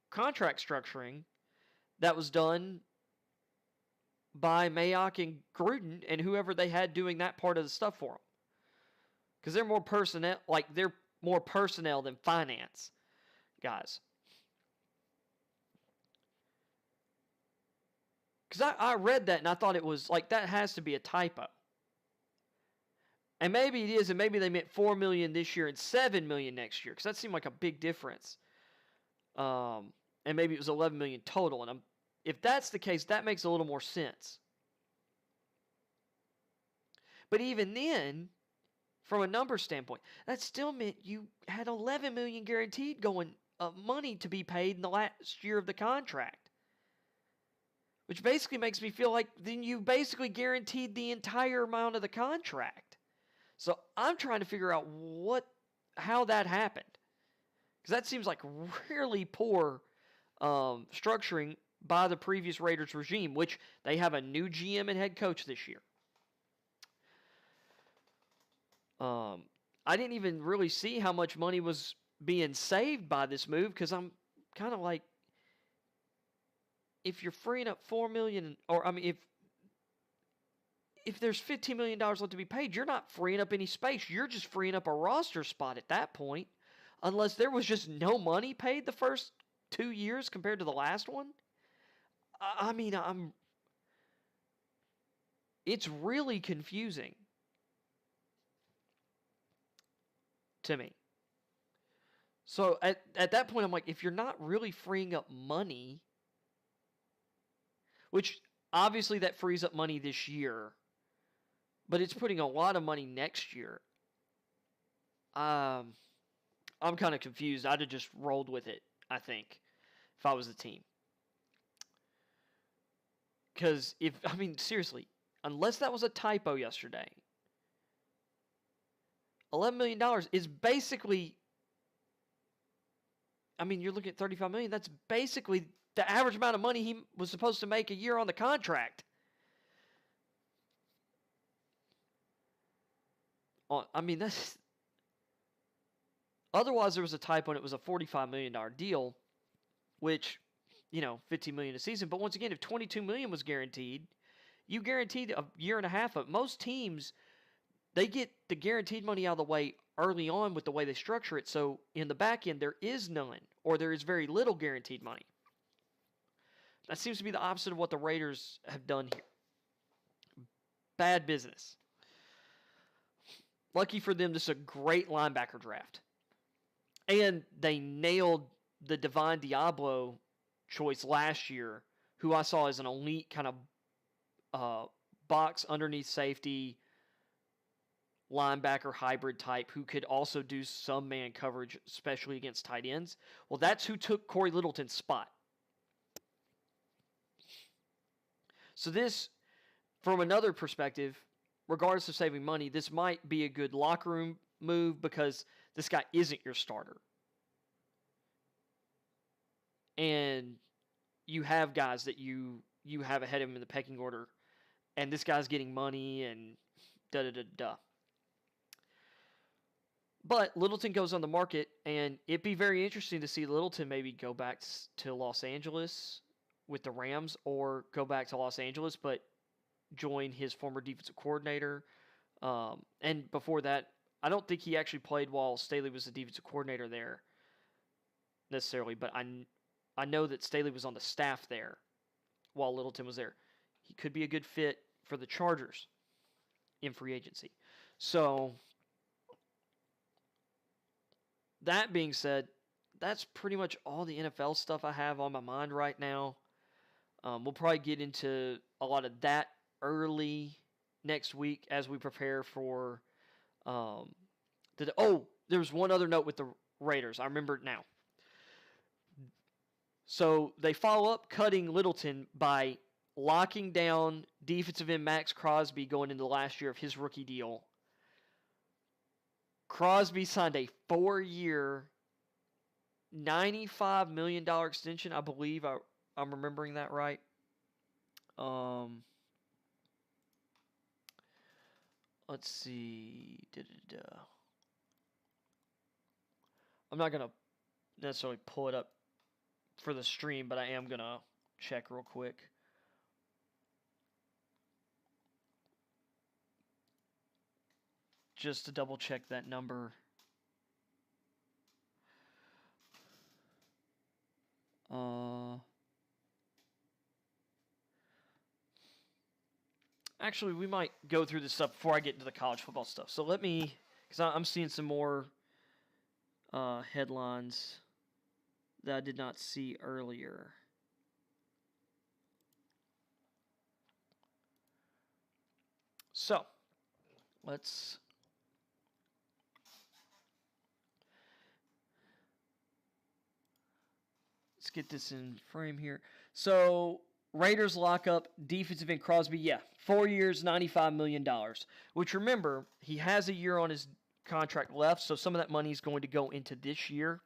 contract structuring that was done by Mack and Gruden and whoever they had doing that part of the stuff for them, because they're more personnel than finance guys. Because I read that and I thought it was like, that has to be a typo. And maybe it is, and maybe they meant $4 million this year and $7 million next year, because that seemed like a big difference. And maybe it was $11 million total. And if that's the case, that makes a little more sense. But even then, from a number standpoint, that still meant you had $11 million guaranteed going money to be paid in the last year of the contract. Which basically makes me feel like then you basically guaranteed the entire amount of the contract. So I'm trying to figure out how that happened. Because that seems like really poor structuring by the previous Raiders regime, which they have a new GM and head coach this year. I didn't even really see how much money was being saved by this move, because I'm kind of like, if you're freeing up $4 million, or I mean, if there's $15 million left to be paid, you're not freeing up any space. You're just freeing up a roster spot at that point, unless there was just no money paid the first 2 years compared to the last one. I mean, it's really confusing to me. So at that point, I'm like, if you're not really freeing up money, which obviously that frees up money this year, but it's putting a lot of money next year. I'm kind of confused. I'd have just rolled with it, I think, if I was the team. Because seriously, unless that was a typo yesterday, $11 million is basically, you're looking at $35 million. That's basically the average amount of money he was supposed to make a year on the contract. That's... Otherwise, there was a typo and it was a $45 million deal, which, $15 million a season. But once again, if $22 million was guaranteed, you guaranteed a year and a half of. Most teams, they get the guaranteed money out of the way early on with the way they structure it. So in the back end, there is none, or there is very little guaranteed money. That seems to be the opposite of what the Raiders have done here. Bad business. Lucky for them, this is a great linebacker draft. And they nailed the Divine Diablo choice last year, who I saw as an elite kind of box underneath safety linebacker hybrid type who could also do some man coverage, especially against tight ends. Well, that's who took Corey Littleton's spot. So this, from another perspective, regardless of saving money, this might be a good locker room move because this guy isn't your starter. And you have guys that you have ahead of him in the pecking order, and this guy's getting money and da-da-da-da. But Littleton goes on the market, and it'd be very interesting to see Littleton maybe go back to Los Angeles with the Rams, or go back to Los Angeles but join his former defensive coordinator. And before that, I don't think he actually played while Staley was the defensive coordinator there necessarily, but I know that Staley was on the staff there while Littleton was there. He could be a good fit for the Chargers in free agency. So, that being said, that's pretty much all the NFL stuff I have on my mind right now. We'll probably get into a lot of that early next week as we prepare for there's one other note with the Raiders. I remember it now. So they follow up cutting Littleton by locking down defensive end Max Crosby going into the last year of his rookie deal. Crosby signed a 4-year, $95 million extension, I believe. I'm remembering that right. Let's see. I'm not going to necessarily pull it up for the stream, but I am going to check real quick. Just to double check that number. Actually, we might go through this stuff before I get into the college football stuff. So let me, because I'm seeing some more headlines that I did not see earlier. So, let's get this in frame here. So, Raiders lock up defensive end Crosby. Yeah, 4 years, $95 million. Which, remember, he has a year on his contract left, so some of that money is going to go into this year.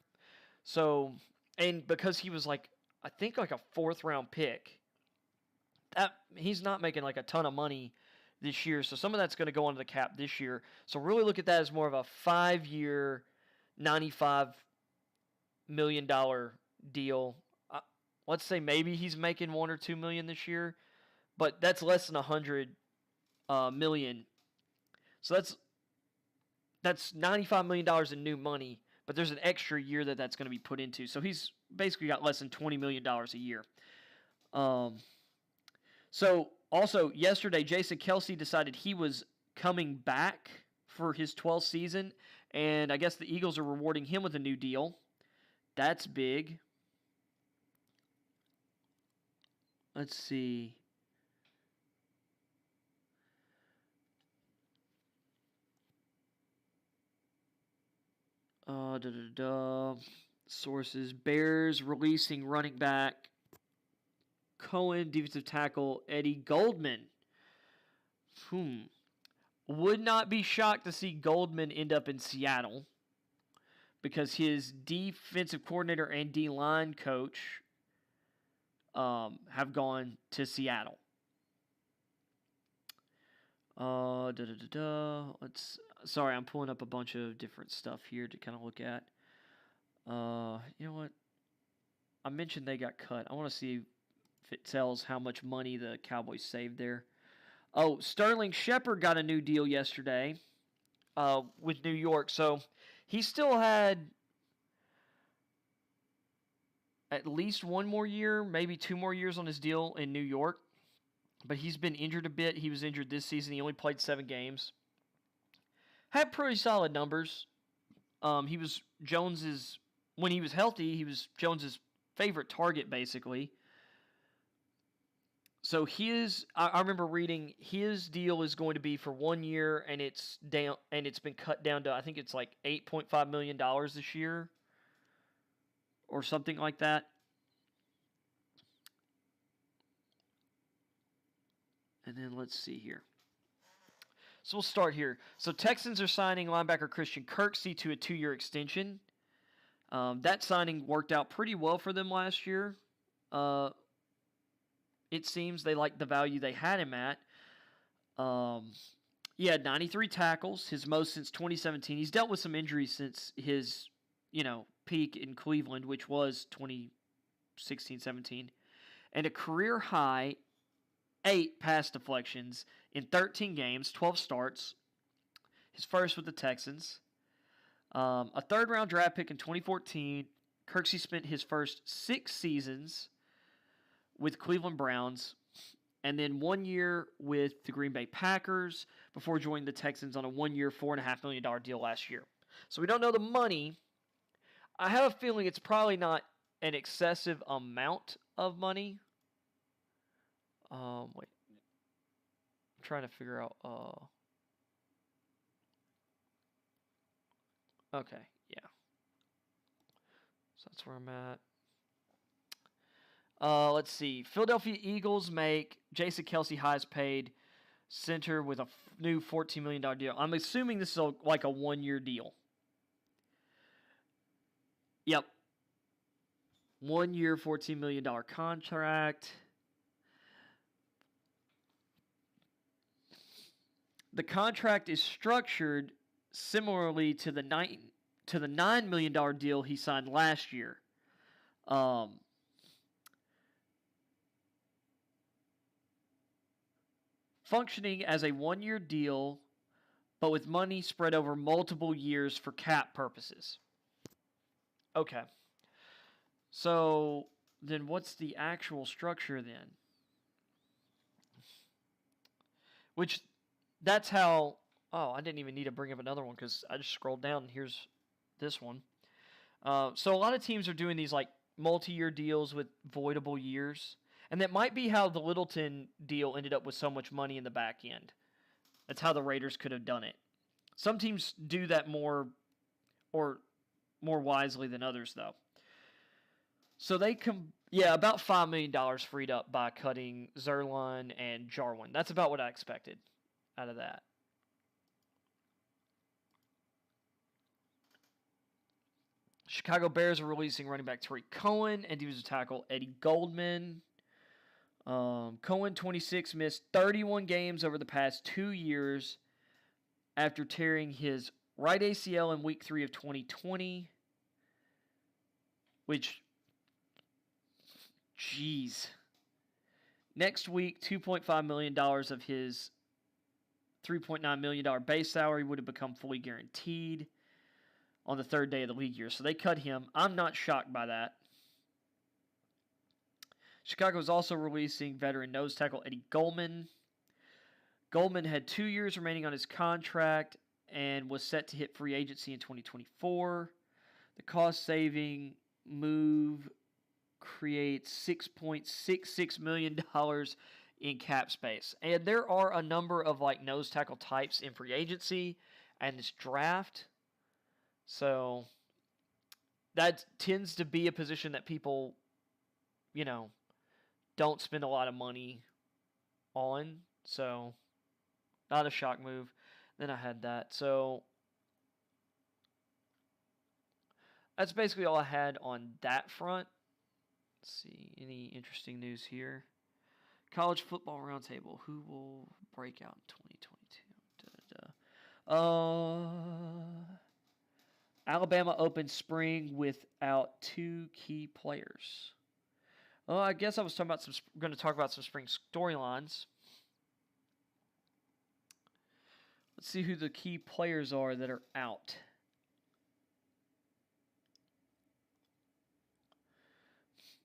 So, and because he was like, I think like a 4th-round pick, he's not making like a ton of money this year. So some of that's going to go onto the cap this year. So really look at that as more of a 5-year, $95 million deal. Let's say maybe he's making $1 or $2 million this year, but that's less than $100 million. So that's $95 million in new money, but there's an extra year that's going to be put into. So he's basically got less than $20 million a year. So also yesterday, Jason Kelce decided he was coming back for his 12th season, and I guess the Eagles are rewarding him with a new deal. That's big. Let's see. Sources: Bears releasing running back Cohen, defensive tackle Eddie Goldman. Would not be shocked to see Goldman end up in Seattle because his defensive coordinator and D-line coach have gone to Seattle. Sorry, I'm pulling up a bunch of different stuff here to kind of look at. You know what? I mentioned they got cut. I want to see if it tells how much money the Cowboys saved there. Oh, Sterling Shepard got a new deal yesterday with New York. So he still had at least 1 more year, maybe 2 more years on his deal in New York. But he's been injured a bit. He was injured this season. He only played 7 games. Had pretty solid numbers. He was Jones's, when he was healthy, he was Jones's favorite target, basically. So I remember reading his deal is going to be for 1 year, and it's down, and it's been cut down to, I think it's like $8.5 million this year, or something like that. And then let's see here. So we'll start here. So Texans are signing linebacker Christian Kirksey to a 2-year extension. That signing worked out pretty well for them last year. It seems they liked the value they had him at. He had 93 tackles, his most since 2017. He's dealt with some injuries since his, peak in Cleveland, which was 2016-17. And a career high 8 pass deflections in 13 games, 12 starts. His first with the Texans. A 3rd-round draft pick in 2014. Kirksey spent his first 6 seasons with Cleveland Browns, and then 1 year with the Green Bay Packers before joining the Texans on a 1-year, $4.5 million deal last year. So we don't know the money. I have a feeling it's probably not an excessive amount of money. Wait. I'm trying to figure out. Okay, yeah. So that's where I'm at. Let's see. Philadelphia Eagles make Jason Kelce highest paid center with a new $14 million deal. I'm assuming this is like a 1-year deal. Yep. 1 year, $14 million contract. The contract is structured similarly to the $9 million deal he signed last year. Functioning as a 1-year deal, but with money spread over multiple years for cap purposes. Okay. So then what's the actual structure then? Which, that's how, I didn't even need to bring up another one because I just scrolled down and here's this one. So a lot of teams are doing these like multi-year deals with voidable years. And that might be how the Littleton deal ended up with so much money in the back end. That's how the Raiders could have done it. Some teams do that more wisely than others, though. So they about $5 million freed up by cutting Zerline and Jarwin. That's about what I expected out of that. Chicago Bears are releasing running back Tariq Cohen and defensive tackle Eddie Goldman. Cohen, 26, missed 31 games over the past 2 years after tearing his right ACL in week 3 of 2020. Which, jeez. Next week, $2.5 million of his $3.9 million base salary would have become fully guaranteed on the 3rd day of the league year. So they cut him. I'm not shocked by that. Chicago is also releasing veteran nose tackle Eddie Goldman. Goldman had 2 years remaining on his contract and was set to hit free agency in 2024. The cost-saving move creates $6.66 million in cap space. And there are a number of like nose tackle types in free agency and this draft. So that tends to be a position that people, don't spend a lot of money on. So not a shock move. Then I had that. So that's basically all I had on that front. Let's see. Any interesting news here? College football roundtable. Who will break out in 2022? Alabama opened spring without 2 key players. Well, I guess I was going to talk about some spring storylines. Let's see who the key players are that are out.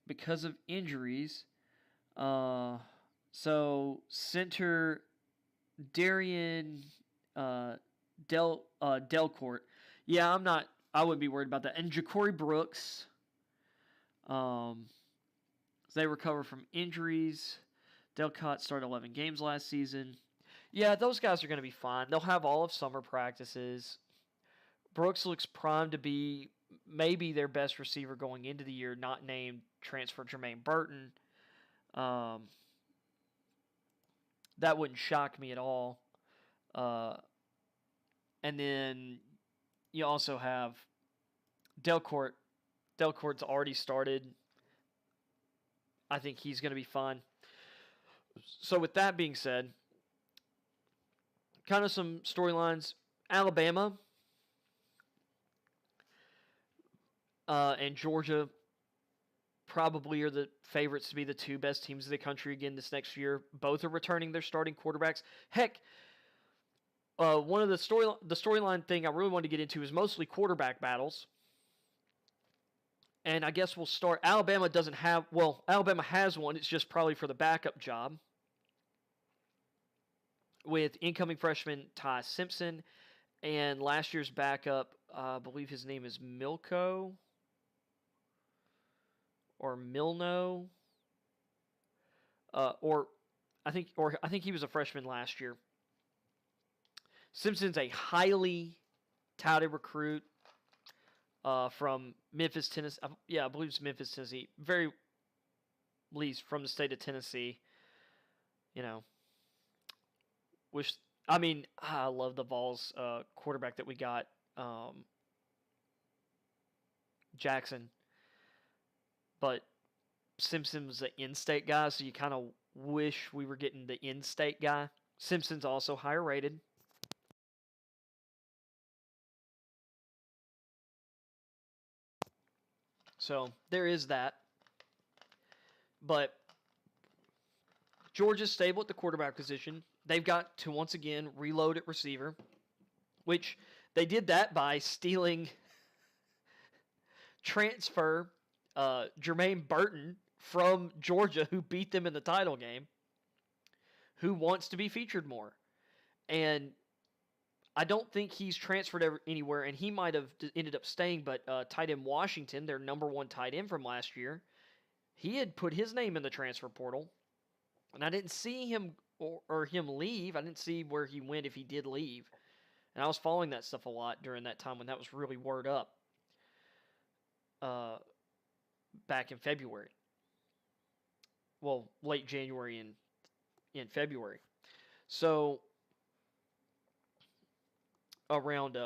Because of injuries, so center Darian Delcourt. Yeah, I wouldn't be worried about that. And Ja'Cory Brooks. They recover from injuries. Delcourt started 11 games last season. Yeah, those guys are going to be fine. They'll have all of summer practices. Brooks looks primed to be maybe their best receiver going into the year, not named transfer Jermaine Burton. That wouldn't shock me at all. And then you also have Delcourt. Delcourt's already started. I think he's going to be fine. So with that being said, kind of some storylines. Alabama and Georgia probably are the favorites to be the 2 best teams in the country again this next year. Both are returning their starting quarterbacks. Heck, one of the storyline thing I really wanted to get into is mostly quarterback battles. And I guess we'll start. Alabama has one. It's just probably for the backup job. With incoming freshman Ty Simpson and last year's backup, I believe his name is Milko or Milno. I think he was a freshman last year. Simpson's a highly touted recruit from Memphis, Tennessee. Yeah, I believe it's Memphis, Tennessee. Very least from the state of Tennessee. I love the Vols quarterback that we got, Jackson. but Simpson's an in-state guy, so you kind of wish we were getting the in-state guy. Simpson's also higher rated. So there is that. But Georgia's stable at the quarterback position. They've got to once again reload at receiver, which they did that by stealing transfer Jermaine Burton from Georgia, who beat them in the title game, who wants to be featured more. And I don't think he's transferred anywhere, and he might have ended up staying, but tight end Washington, their number one tight end from last year, he had put his name in the transfer portal, and I didn't see him or him leave. I didn't see where he went if he did leave. And I was following that stuff a lot during that time when that was really word up back in February. Well, late January and in February. So around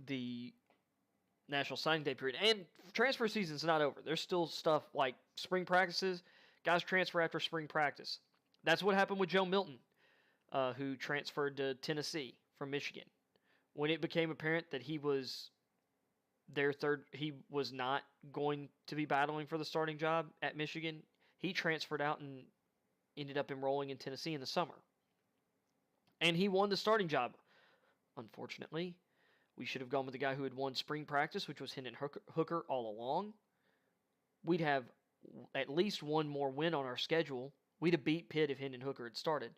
the National Signing Day period. And transfer season's not over. There's still stuff like spring practices. Guys transfer after spring practice. That's what happened with Joe Milton, who transferred to Tennessee from Michigan. When it became apparent that he was he was not going to be battling for the starting job at Michigan, he transferred out and ended up enrolling in Tennessee in the summer. And he won the starting job. Unfortunately, we should have gone with the guy who had won spring practice, which was Hendon Hooker all along. We'd have at least one more win on our schedule. We'd have beat Pitt if Hendon Hooker had started.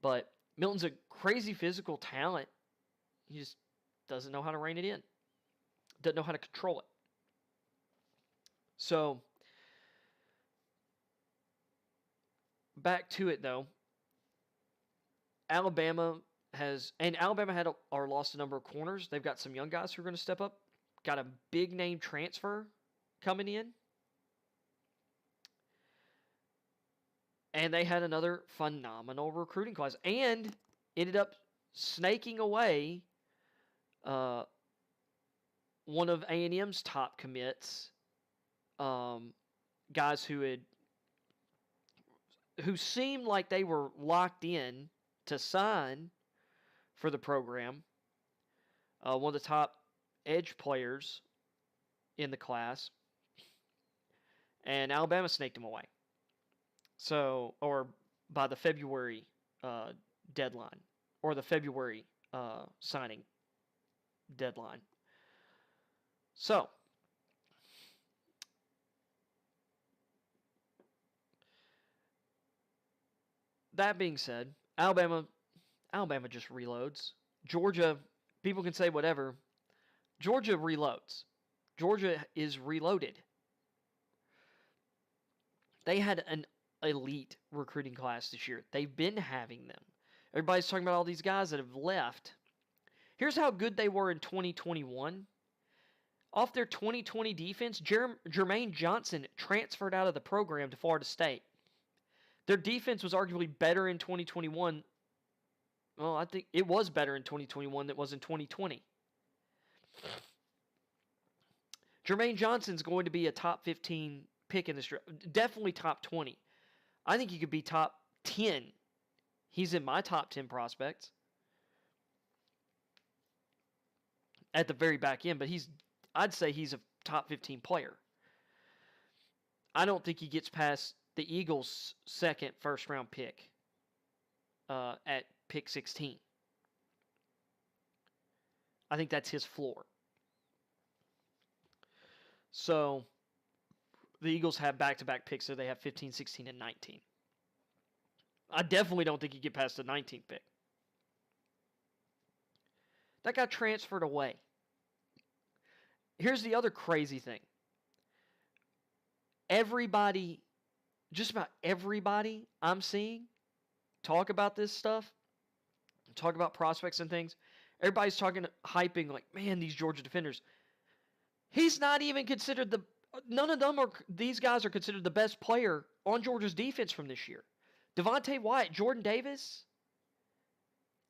But Milton's a crazy physical talent. He just doesn't know how to rein it in. Doesn't know how to control it. So, back to it though. Alabama had lost a number of corners. They've got some young guys who are going to step up. Got a big name transfer coming in. And they had another phenomenal recruiting class. And ended up snaking away one of A&M's top commits. Guys who seemed like they were locked in to sign for the program. One of the top edge players in the class. And Alabama snaked him away. So, or by the February deadline, or the February signing deadline. So, that being said, Alabama just reloads. Georgia, people can say whatever. Georgia reloads. Georgia is reloaded. They had an elite recruiting class this year. They've been having them. Everybody's talking about all these guys that have left. Here's how good they were in 2021. Off their 2020 defense, Jermaine Johnson transferred out of the program to Florida State. Their defense was arguably better in 2021. Well, I think it was better in 2021 than it was in 2020. Jermaine Johnson's going to be a top 15 pick in this draft. Definitely top 20. I think he could be top 10. He's in my top 10 prospects. At the very back end, but I'd say he's a top 15 player. I don't think he gets past the Eagles' second first-round pick at pick 16. I think that's his floor. So, the Eagles have back-to-back picks, so they have 15, 16, and 19. I definitely don't think he get past the 19th pick. That got transferred away. Here's the other crazy thing. Everybody, just about everybody I'm seeing talk about this stuff, talk about prospects and things, everybody's hyping like, man, these Georgia defenders. He's not even considered none of them these guys are considered the best player on Georgia's defense from this year. Devontae Wyatt, Jordan Davis,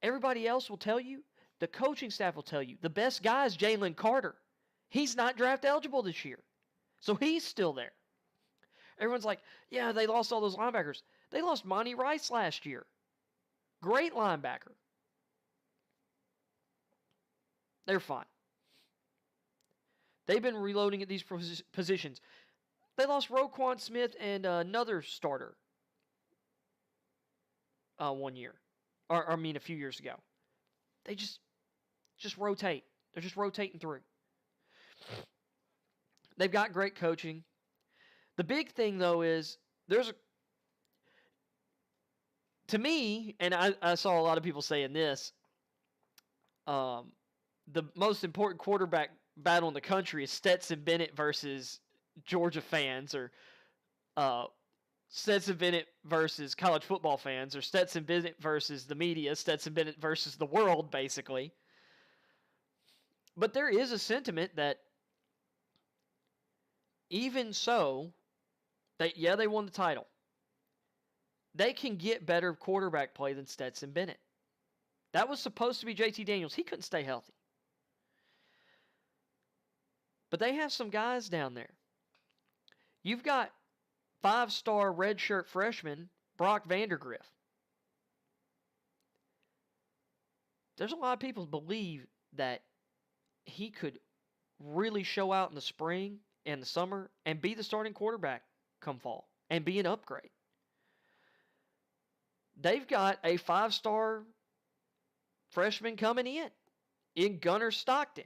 everybody else will tell you, the coaching staff will tell you, the best guy is Jalen Carter. He's not draft eligible this year. So he's still there. Everyone's like, yeah, they lost all those linebackers. They lost Monty Rice last year. Great linebacker. They're fine. They've been reloading at these positions. They lost Roquan Smith and another starter 1 year. Or I mean, a few years ago. They just rotate. They're just rotating through. They've got great coaching. The big thing, though, is to me, and I saw a lot of people saying this, the most important quarterback battle in the country is Stetson Bennett versus Georgia fans, or Stetson Bennett versus college football fans, or Stetson Bennett versus the media, Stetson Bennett versus the world, basically. But there is a sentiment that even so, they won the title. They can get better quarterback play than Stetson Bennett. That was supposed to be JT Daniels. He couldn't stay healthy. But they have some guys down there. You've got 5-star redshirt freshman Brock Vandergriff. There's a lot of people who believe that he could really show out in the spring and the summer and be the starting quarterback come fall and be an upgrade. They've got a 5-star freshman coming in Gunnar Stockton.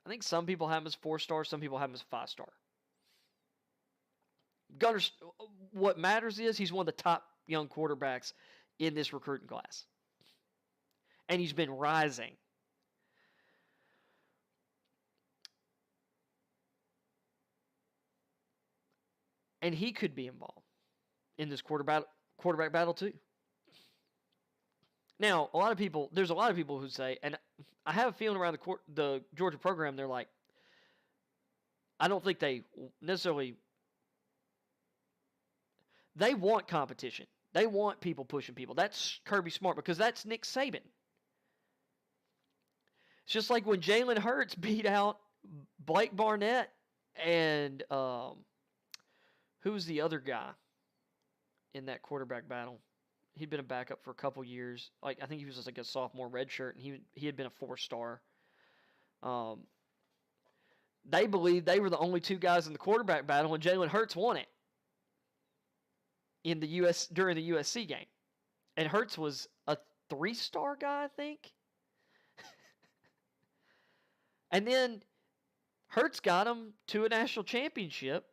I think some people have him as 4-star, some people have him as 5-star. Gunnar, what matters is he's one of the top young quarterbacks in this recruiting class. And he's been rising. And he could be involved in this quarterback battle too. Now, there's a lot of people who say, and I have a feeling around the Georgia program, they're like, I don't think they necessarily, they want competition. They want people pushing people. That's Kirby Smart, because that's Nick Saban. It's just like when Jalen Hurts beat out Blake Barnett and who's the other guy in that quarterback battle? He'd been a backup for a couple years. I think he was just like a sophomore redshirt, and he had been a 4-star. They believed they were the only two guys in the quarterback battle, and Jalen Hurts won it during the USC game. And Hurts was a 3-star guy, I think. And then Hurts got him to a national championship.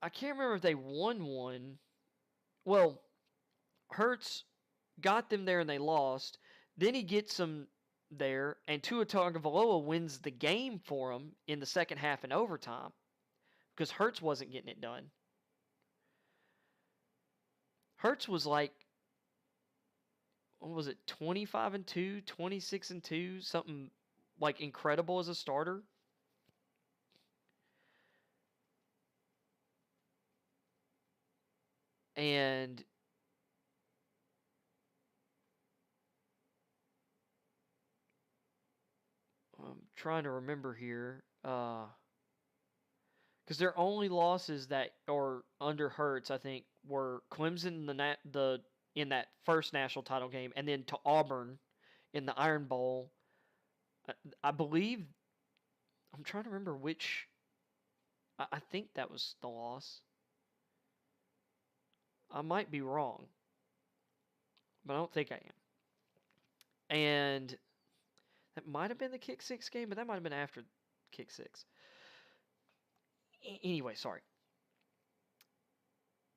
I can't remember if they won one. Well, Hurts got them there and they lost. Then he gets them there, and Tua Tagovailoa wins the game for him in the second half and overtime because Hurts wasn't getting it done. Hurts was like, what was it, 25-2, 26-2, something like incredible as a starter. And I'm trying to remember here, because their only losses that are under Hurts, I think, were Clemson in that first national title game, and then to Auburn in the Iron Bowl. I believe, I'm trying to remember which. I think that was the loss. I might be wrong, but I don't think I am. And that might have been the Kick 6 game, but that might have been after Kick 6. Anyway, sorry.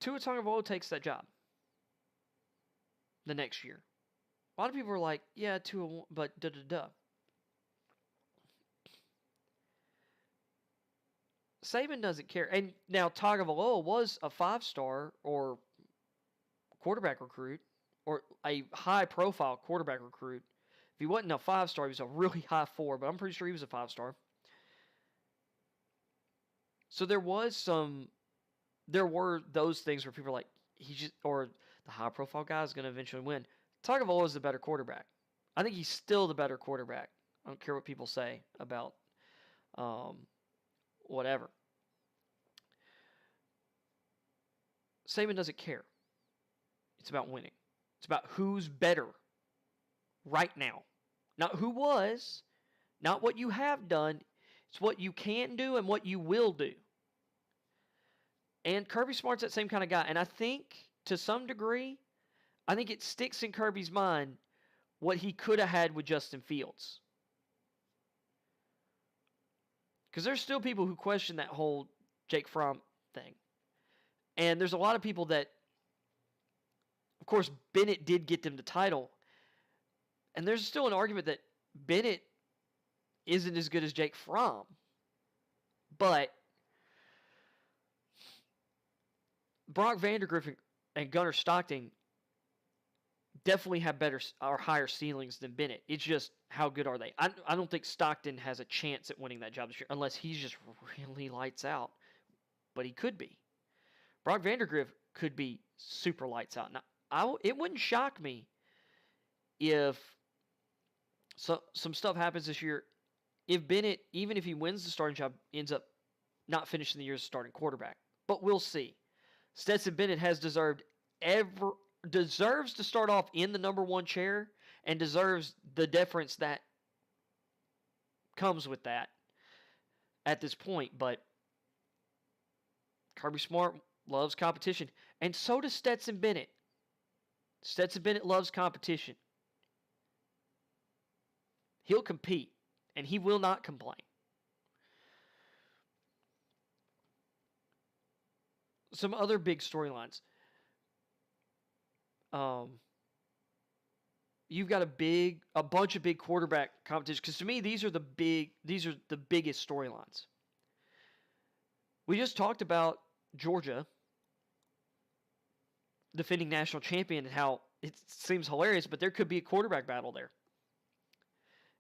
Tua Tagovailoa takes that job the next year. A lot of people are like, yeah, Tua, but da-da-da. Saban doesn't care. And now Tagovailoa was a 5-star or quarterback recruit, or a high-profile quarterback recruit. If he wasn't a 5-star, he was a really high 4, but I'm pretty sure he was a 5-star. So there were those things where people are like, the high-profile guy is going to eventually win. Tagovailoa is the better quarterback. I think he's still the better quarterback. I don't care what people say about whatever. Saban doesn't care. It's about winning. It's about who's better right now. Not who was, not what you have done. It's what you can do and what you will do. And Kirby Smart's that same kind of guy. And I think, to some degree, I think it sticks in Kirby's mind what he could have had with Justin Fields. Because there's still people who question that whole Jake Fromm thing. And there's a lot of people that, of course, Bennett did get them the title. And there's still an argument that Bennett isn't as good as Jake Fromm. But Brock Vandagriff and Gunnar Stockton definitely have better or higher ceilings than Bennett. It's just, how good are they? I don't think Stockton has a chance at winning that job this year unless he's just really lights out. But he could be. Brock Vandagriff could be super lights out. Now, it wouldn't shock me if some stuff happens this year. If Bennett, even if he wins the starting job, ends up not finishing the year as starting quarterback. But we'll see. Stetson Bennett has deserves to start off in the number one chair and deserves the deference that comes with that at this point. But Kirby Smart loves competition, and so does Stetson Bennett. Stetson Bennett loves competition. He'll compete, and he will not complain. Some other big storylines. You've got a bunch of big quarterback competition, because to me these are the biggest storylines. We just talked about Georgia defending national champion and how it seems hilarious, but there could be a quarterback battle there.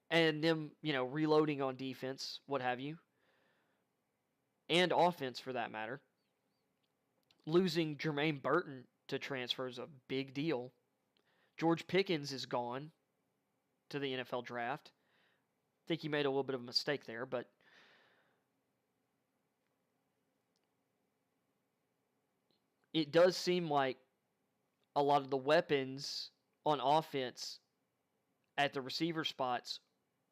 And them, reloading on defense, what have you. And offense, for that matter. Losing Jermaine Burton to transfer is a big deal. George Pickens is gone to the NFL draft. I think he made a little bit of a mistake there, but it does seem like a lot of the weapons on offense at the receiver spots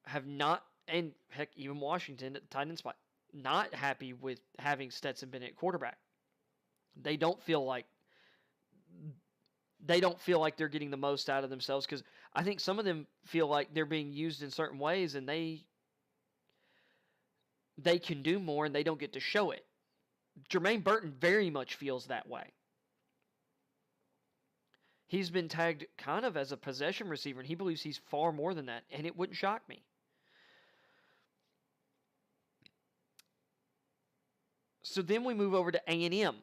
have not, and heck, even Washington at the tight end spot, not happy with having Stetson Bennett quarterback. They don't feel like they're getting the most out of themselves, because I think some of them feel like they're being used in certain ways and they can do more and they don't get to show it. Jermaine Burton very much feels that way. He's been tagged kind of as a possession receiver, and he believes he's far more than that, and it wouldn't shock me. So then we move over to A&M.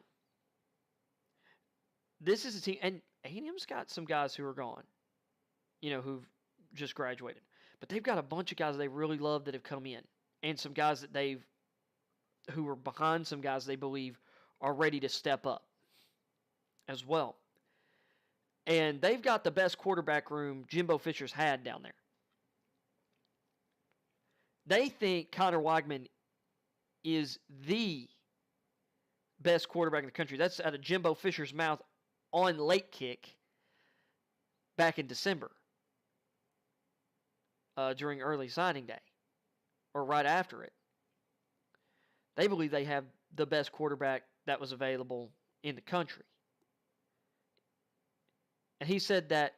This is a team, and A&M's got some guys who are gone, who've just graduated. But they've got a bunch of guys they really love that have come in, and some guys that who are behind some guys they believe are ready to step up as well. And they've got the best quarterback room Jimbo Fisher's had down there. They think Connor Weigman is the best quarterback in the country. That's out of Jimbo Fisher's mouth on Late Kick back in December during early signing day, or right after it. They believe they have the best quarterback that was available in the country. And he said that,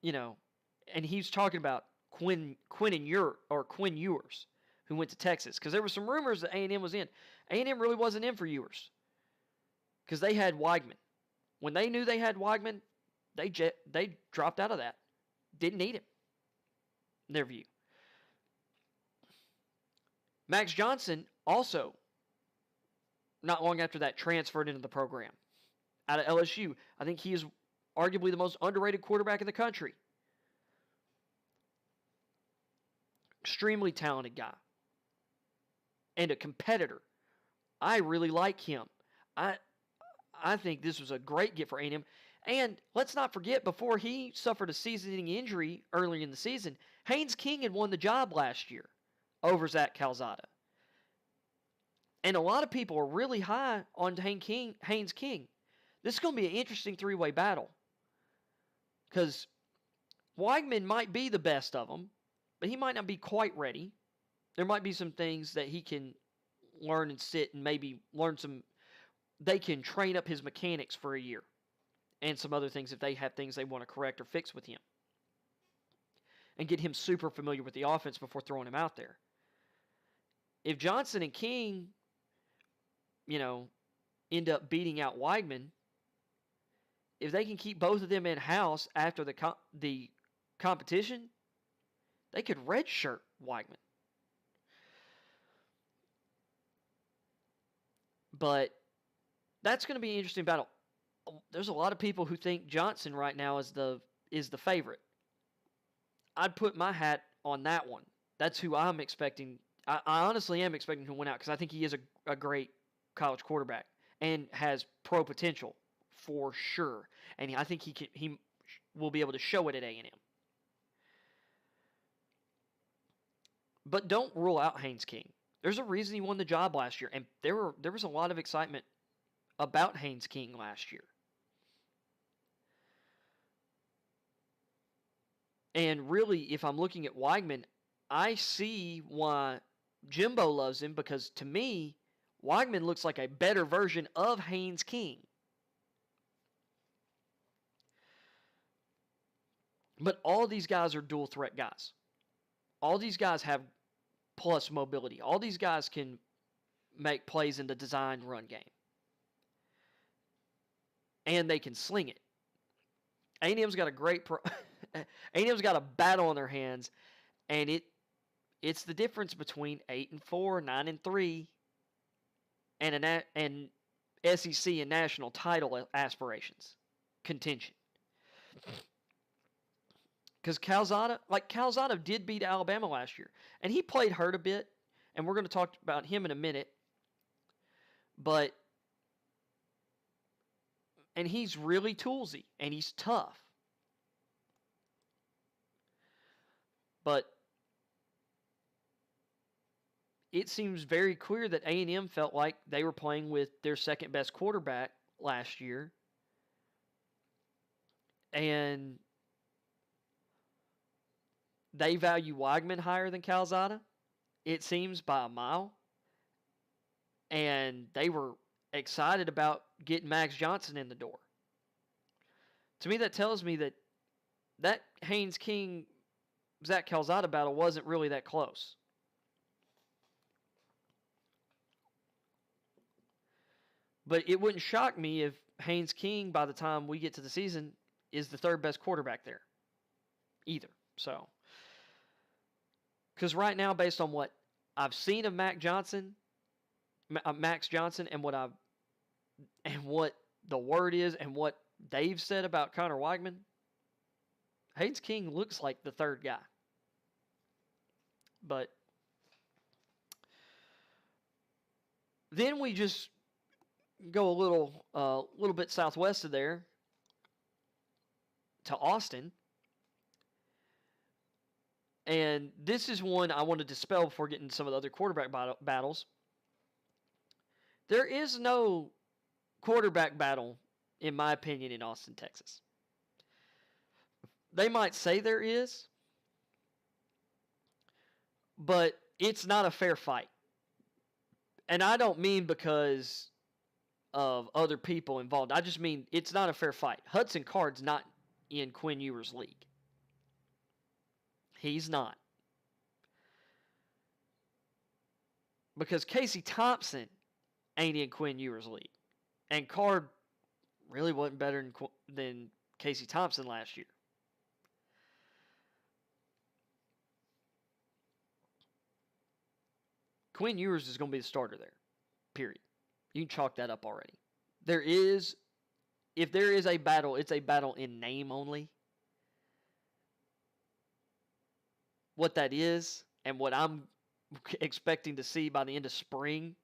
and he's talking about Quinn Ewers, who went to Texas, because there were some rumors that A&M was in. A&M really wasn't in for Ewers, because they had Weigman. When they knew they had Weigman, they dropped out of that. Didn't need him, in their view. Max Johnson also, not long after that, transferred into the program out of LSU. I think he is arguably the most underrated quarterback in the country. Extremely talented guy. And a competitor. I really like him. I think this was a great get for A&M. And let's not forget, before he suffered a season-ending injury early in the season, Haynes King had won the job last year over Zach Calzada. And a lot of people are really high on Haynes King. This is going to be an interesting three-way battle. Because Weigman might be the best of them, but he might not be quite ready. There might be some things that he can learn and sit and maybe learn some. They can train up his mechanics for a year and some other things if they have things they want to correct or fix with him. And get him super familiar with the offense before throwing him out there. If Johnson and King, end up beating out Weigman, if they can keep both of them in-house after the competition, they could redshirt Weigman. But that's going to be an interesting battle. There's a lot of people who think Johnson right now is the favorite. I'd put my hat on that one. That's who I'm expecting. I honestly am expecting to win out because I think he is a great college quarterback and has pro potential for sure. And I think he will be able to show it at A&M. But don't rule out Haynes King. There's a reason he won the job last year, and there was a lot of excitement about Haynes King last year. And really, if I'm looking at Weigman, I see why Jimbo loves him, because to me, Weigman looks like a better version of Haynes King. But all these guys are dual threat guys. All these guys have plus mobility. All these guys can make plays in the designed run game. And they can sling it. A&M's got A&M's got a battle on their hands, and it's the difference between 8-4, 9-3, and SEC and national title aspirations, contention. Because Calzada did beat Alabama last year, and he played hurt a bit, and we're going to talk about him in a minute. And he's really toolsy, and he's tough. But it seems very clear that A&M felt like they were playing with their second-best quarterback last year. And they value Weigman higher than Calzada, it seems, by a mile. And they were excited about getting Max Johnson in the door. To me, that tells me that Haynes King, Zach Calzada battle wasn't really that close. But it wouldn't shock me if Haynes King, by the time we get to the season, is the third best quarterback there. Either. So, because right now, based on what I've seen of Max Johnson, and what the word is, and what Dave said about Connor Weigman, Haynes King looks like the third guy. But then we just go a little bit southwest of there to Austin. And this is one I want to dispel before getting to some of the other quarterback battles. There is no quarterback battle, in my opinion, in Austin, Texas. They might say there is, but it's not a fair fight. And I don't mean because of other people involved. I just mean it's not a fair fight. Hudson Card's not in Quinn Ewers' league. He's not. Because Casey Thompson ain't in Quinn Ewers' league. And Card really wasn't better than Casey Thompson last year. Quinn Ewers is going to be the starter there. Period. You can chalk that up already. If there is a battle, it's a battle in name only. What that is, and what I'm expecting to see by the end of spring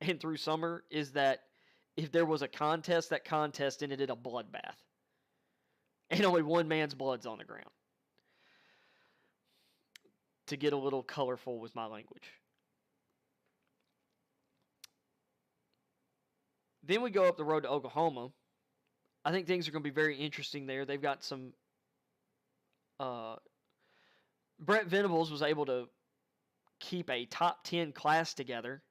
and through summer, is that if there was a contest, that contest ended in a bloodbath. and only one man's blood's on the ground. To get a little colorful with my language. Then we go up the road to Oklahoma. I think things are going to be very interesting there. They've got some. Brent Venables was able to keep a top 10 class together,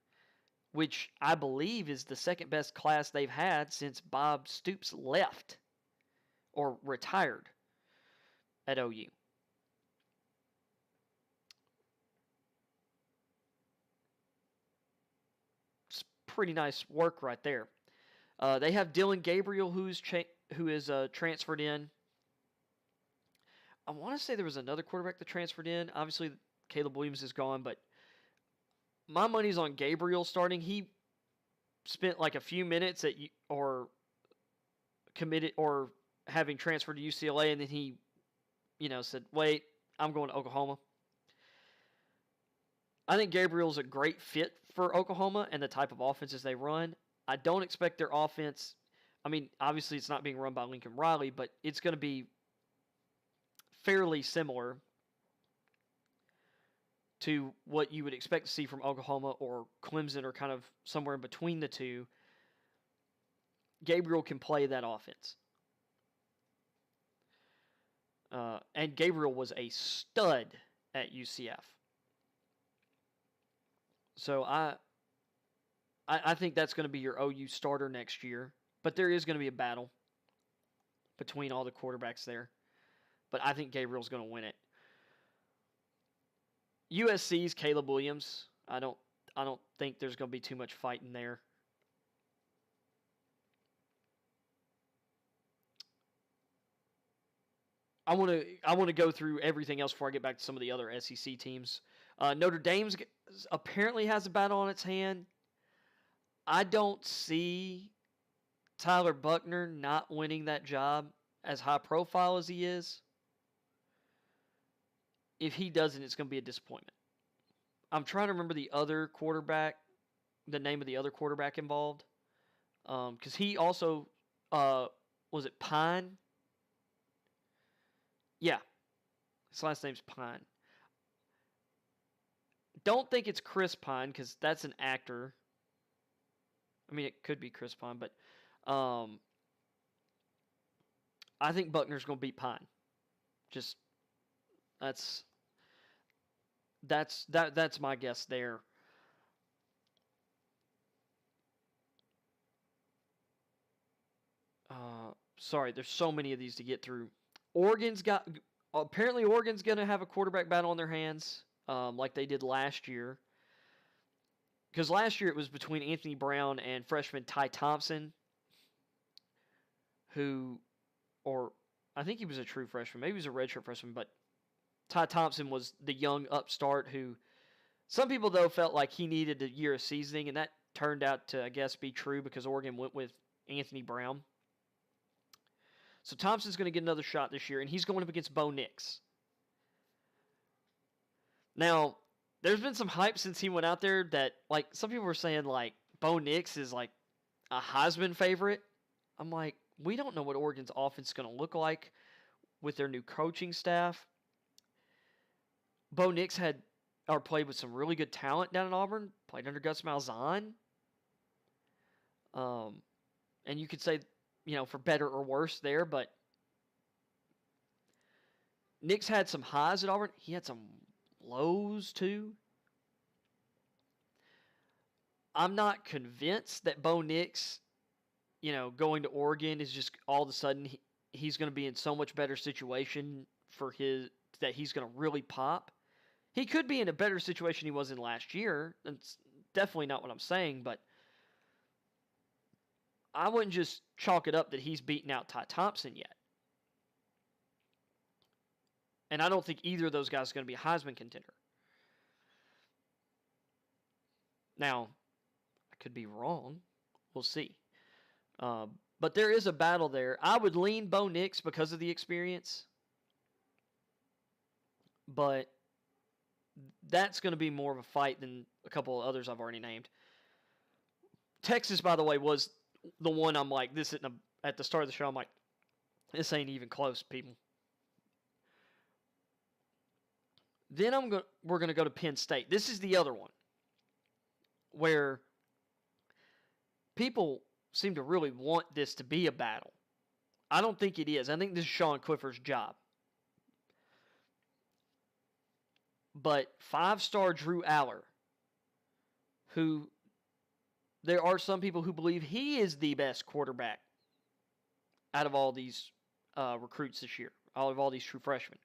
which I believe is the second best class they've had since Bob Stoops left or retired at OU. It's pretty nice work right there. They have Dylan Gabriel, who is transferred in. I want to say there was another quarterback that transferred in. Obviously, Caleb Williams is gone, but my money's on Gabriel starting. He spent like a few minutes or committed or having transferred to UCLA, and then he, said, "Wait, I'm going to Oklahoma." I think Gabriel's a great fit for Oklahoma and the type of offenses they run. I don't expect their offense. I mean, obviously it's not being run by Lincoln Riley, but it's going to be fairly similar to what you would expect to see from Oklahoma or Clemson, or kind of somewhere in between the two. Gabriel can play that offense. And Gabriel was a stud at UCF. So I think that's going to be your OU starter next year. But there is going to be a battle between all the quarterbacks there. But I think Gabriel's going to win it. USC's Caleb Williams. I don't think there's going to be too much fighting there. I want to go through everything else before I get back to some of the other SEC teams. Notre Dame apparently has a battle on its hand. I don't see Tyler Buchner not winning that job, as high profile as he is. If he doesn't, it's going to be a disappointment. I'm trying to remember the name of the other quarterback involved. Because he also, was it Pine? Yeah. His last name's Pine. Don't think it's Chris Pine, because that's an actor. I mean, it could be Chris Pine, but I think Buckner's going to beat Pine. Just that's my guess there. Sorry, there's so many of these to get through. Oregon's going to have a quarterback battle on their hands, like they did last year. Because last year it was between Anthony Brown and freshman Ty Thompson, I think he was a true freshman. Maybe he was a redshirt freshman, but Ty Thompson was the young upstart who some people, though, felt like he needed a year of seasoning, and that turned out to, I guess, be true because Oregon went with Anthony Brown. So Thompson's going to get another shot this year, and he's going up against Bo Nix. Now, there's been some hype since he went out there that, like, some people were saying, like, Bo Nix is, like, a Heisman favorite. I'm like, we don't know what Oregon's offense is going to look like with their new coaching staff. Bo Nix played with some really good talent down in Auburn, played under Gus Malzahn. And you could say, for better or worse there, but Nix had some highs at Auburn. He had some lows too. I'm not convinced that Bo Nix, going to Oregon is just all of a sudden he's going to be in so much better situation that he's going to really pop. He could be in a better situation he was in last year. That's definitely not what I'm saying, but I wouldn't just chalk it up that he's beaten out Ty Thompson yet. And I don't think either of those guys is going to be a Heisman contender. Now, I could be wrong. We'll see. But there is a battle there. I would lean Bo Nix because of the experience. But that's going to be more of a fight than a couple of others I've already named. Texas, by the way, was the one I'm like, at the start of the show, I'm like, This ain't even close, people. Then we're going to go to Penn State. This is the other one where people seem to really want this to be a battle. I don't think it is. I think this is Sean Clifford's job. But 5-star Drew Aller, who there are some people who believe he is the best quarterback out of all these recruits this year, out of all these true freshmen.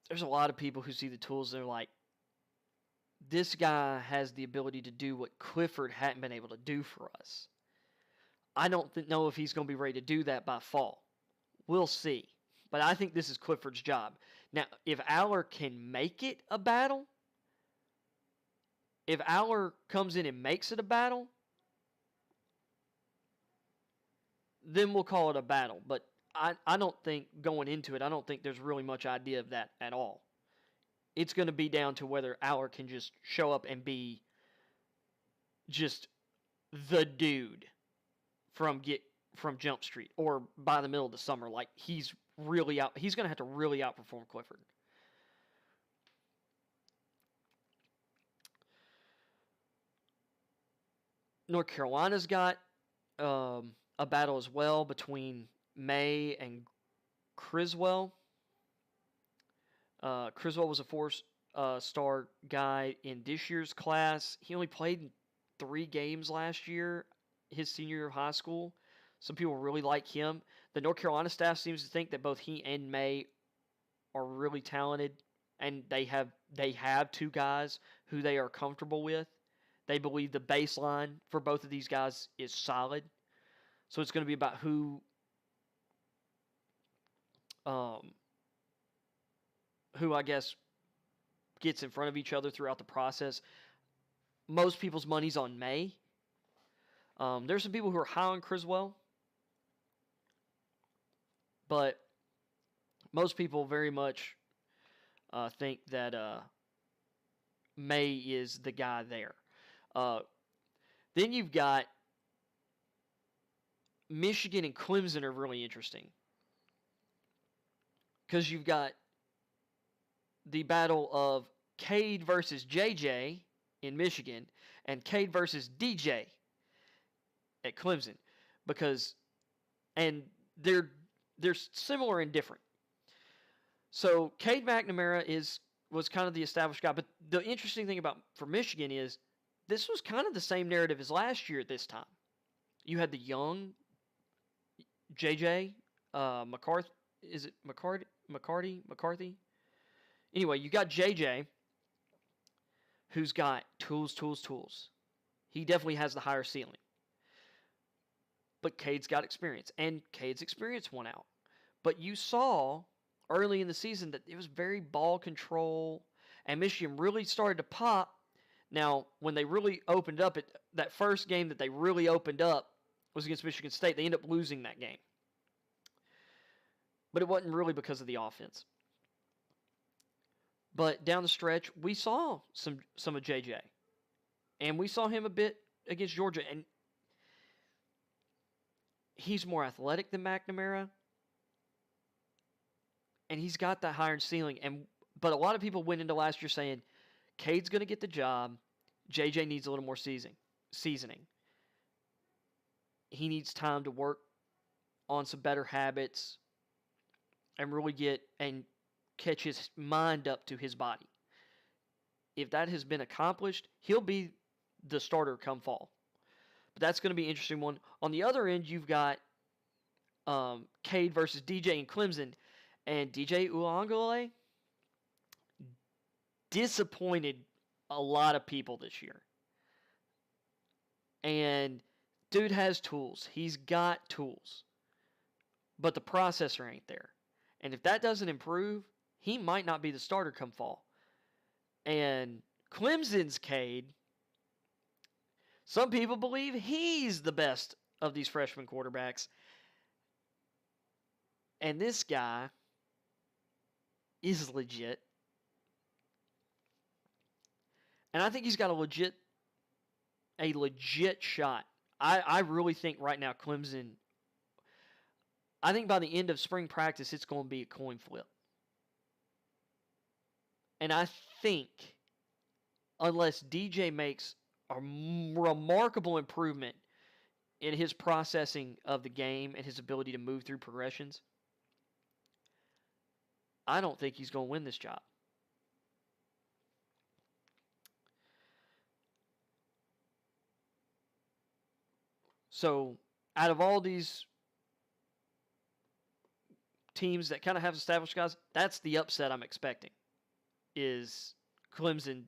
There's a lot of people who see the tools and they're like, this guy has the ability to do what Clifford hadn't been able to do for us. I don't know if he's going to be ready to do that by fall. We'll see. But I think this is Clifford's job. Now, if Aller can make it a battle, if Aller comes in and makes it a battle, then we'll call it a battle. But I don't think going into it, I don't think there's really much idea of that at all. It's going to be down to whether Aller can just show up and be just the dude from Jump Street, or by the middle of the summer, like he's going to have to really outperform Clifford. North Carolina's got a battle as well between May and Criswell. Criswell was a 4-star guy in this year's class. He only played in 3 games last year, his senior year of high school. Some people really like him. The North Carolina staff seems to think that both he and May are really talented, and they have 2 guys who they are comfortable with. They believe the baseline for both of these guys is solid. So it's going to be about who I guess gets in front of each other throughout the process. Most people's money's on May. There's some people who are high on Criswell, but most people very much think that May is the guy there. Then you've got Michigan and Clemson are really interesting because you've got the battle of Cade versus JJ in Michigan and Cade versus DJ at Clemson, and they're similar and different. So Cade McNamara was kind of the established guy, but the interesting thing for Michigan is this was kind of the same narrative as last year at this time. You had the young JJ McCarthy. Is it McCarthy? Anyway, you got JJ, who's got tools. He definitely has the higher ceiling. But Cade's got experience, and Cade's experience won out. But you saw early in the season that it was very ball control, and Michigan really started to pop. Now, when they really opened up, that first game that they really opened up was against Michigan State. They ended up losing that game. But it wasn't really because of the offense. But down the stretch, we saw some of JJ. And we saw him a bit against Georgia. And he's more athletic than McNamara. And he's got that higher ceiling. But a lot of people went into last year saying, Cade's going to get the job. JJ needs a little more seasoning. He needs time to work on some better habits and really catch his mind up to his body. If that has been accomplished, he'll be the starter come fall. But that's going to be an interesting one. On the other end, you've got Cade versus DJ in Clemson. And DJ Uiagalelei disappointed a lot of people this year. And dude has tools. He's got tools. But the processor ain't there. And if that doesn't improve, he might not be the starter come fall. And Clemson's Cade, some people believe he's the best of these freshman quarterbacks. And this guy is legit. And I think he's got a legit a legit shot. I really think right now Clemson, I think by the end of spring practice, it's going to be a coin flip. And I think unless DJ makes a remarkable improvement in his processing of the game and his ability to move through progressions, I don't think he's going to win this job. So, out of all these teams that kind of have established guys, that's the upset I'm expecting, is Clemson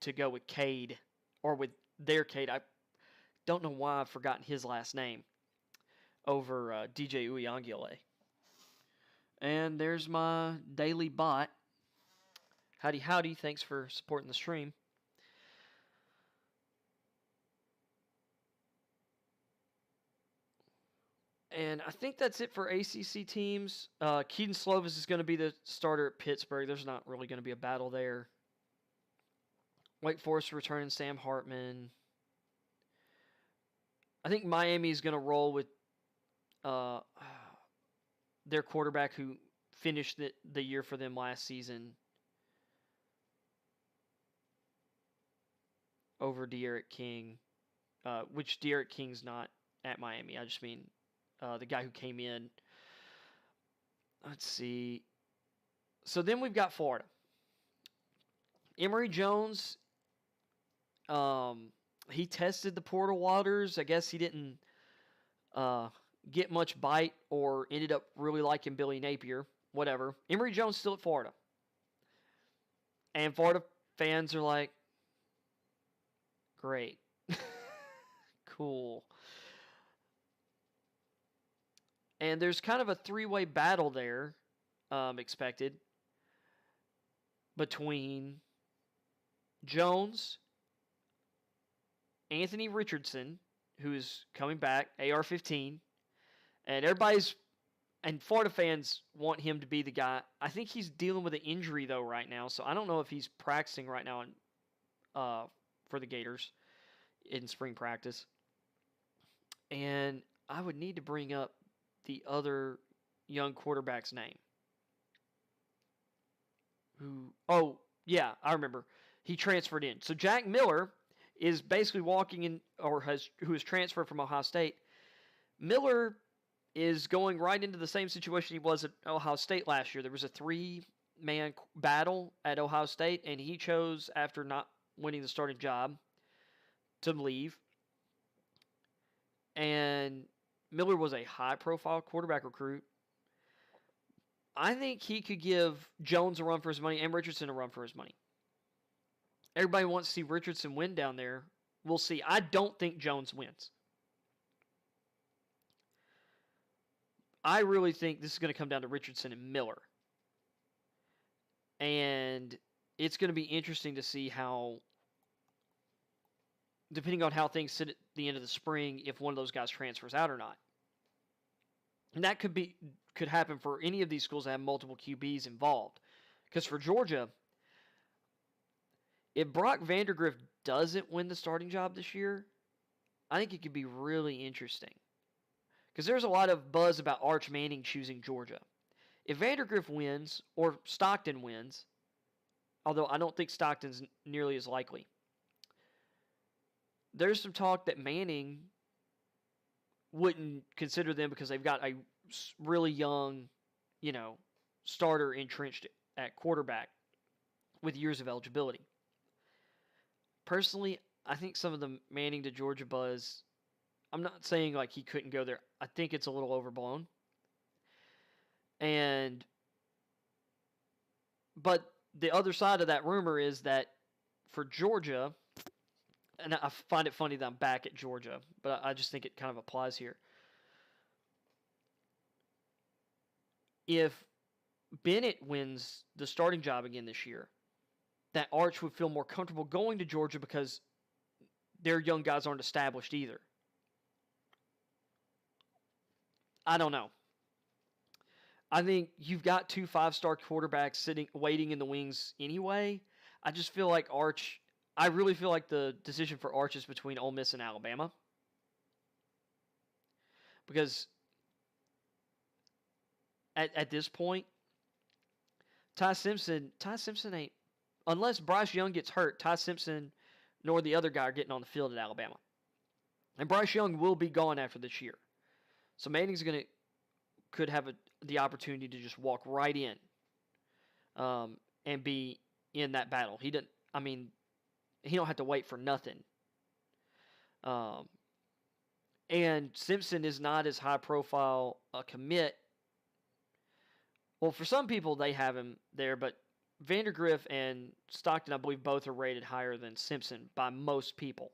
to go with Cade, or with their Cade. I don't know why I've forgotten his last name, over DJ Uyangile. And there's my daily bot. Howdy, howdy. Thanks for supporting the stream. And I think that's it for ACC teams. Keaton Slovis is going to be the starter at Pittsburgh. There's not really going to be a battle there. Wake Forest returning Sam Hartman. I think Miami is going to roll with their quarterback who finished the year for them last season over De'Aaron King, which De'Aaron King's not at Miami. I just mean the guy who came in. Let's see. So then we've got Florida. Emory Jones, he tested the portal waters. I guess he didn't get much bite or ended up really liking Billy Napier. Whatever. Emory Jones still at Florida. And Florida fans are like, great. Cool. And there's kind of a three-way battle there expected between Jones, Anthony Richardson, who's coming back, AR-15, and and Florida fans want him to be the guy. I think he's dealing with an injury, though, right now, so I don't know if he's practicing right now for the Gators in spring practice. And I would need to bring up the other young quarterback's name. Oh, yeah, I remember. He transferred in. So Jack Miller is basically walking in, who has transferred from Ohio State. Miller is going right into the same situation he was at Ohio State last year. There was a 3-man battle at Ohio State, and he chose, after not winning the starting job, to leave. And Miller was a high-profile quarterback recruit. I think he could give Jones a run for his money and Richardson a run for his money. Everybody wants to see Richardson win down there. We'll see. I don't think Jones wins. I really think this is going to come down to Richardson and Miller. And it's going to be interesting to see how, depending on how things sit at the end of the spring, if one of those guys transfers out or not. And that could happen for any of these schools that have multiple QBs involved. Because for Georgia, if Brock Vandagriff doesn't win the starting job this year, I think it could be really interesting. Because there's a lot of buzz about Arch Manning choosing Georgia. If Vandagriff wins, or Stockton wins, although I don't think Stockton's nearly as likely, there's some talk that Manning wouldn't consider them because they've got a really young, starter entrenched at quarterback with years of eligibility. Personally, I think some of the Manning to Georgia buzz, I'm not saying like he couldn't go there. I think it's a little overblown. But the other side of that rumor is that for Georgia, and I find it funny that I'm back at Georgia, but I just think it kind of applies here. If Bennett wins the starting job again this year, that Arch would feel more comfortable going to Georgia because their young guys aren't established either. I don't know. I think you've got 2 5-star quarterbacks waiting in the wings anyway. I just feel like Arch, I really feel like the decision for Arch is between Ole Miss and Alabama. Because at this point, Ty Simpson ain't, unless Bryce Young gets hurt, Ty Simpson nor the other guy are getting on the field at Alabama. And Bryce Young will be gone after this year. So Manning's could have the opportunity to just walk right in and be in that battle. He don't have to wait for nothing. And Simpson is not as high profile a commit. Well, for some people, they have him there, but Vandergriff and Stockton, I believe, both are rated higher than Simpson by most people.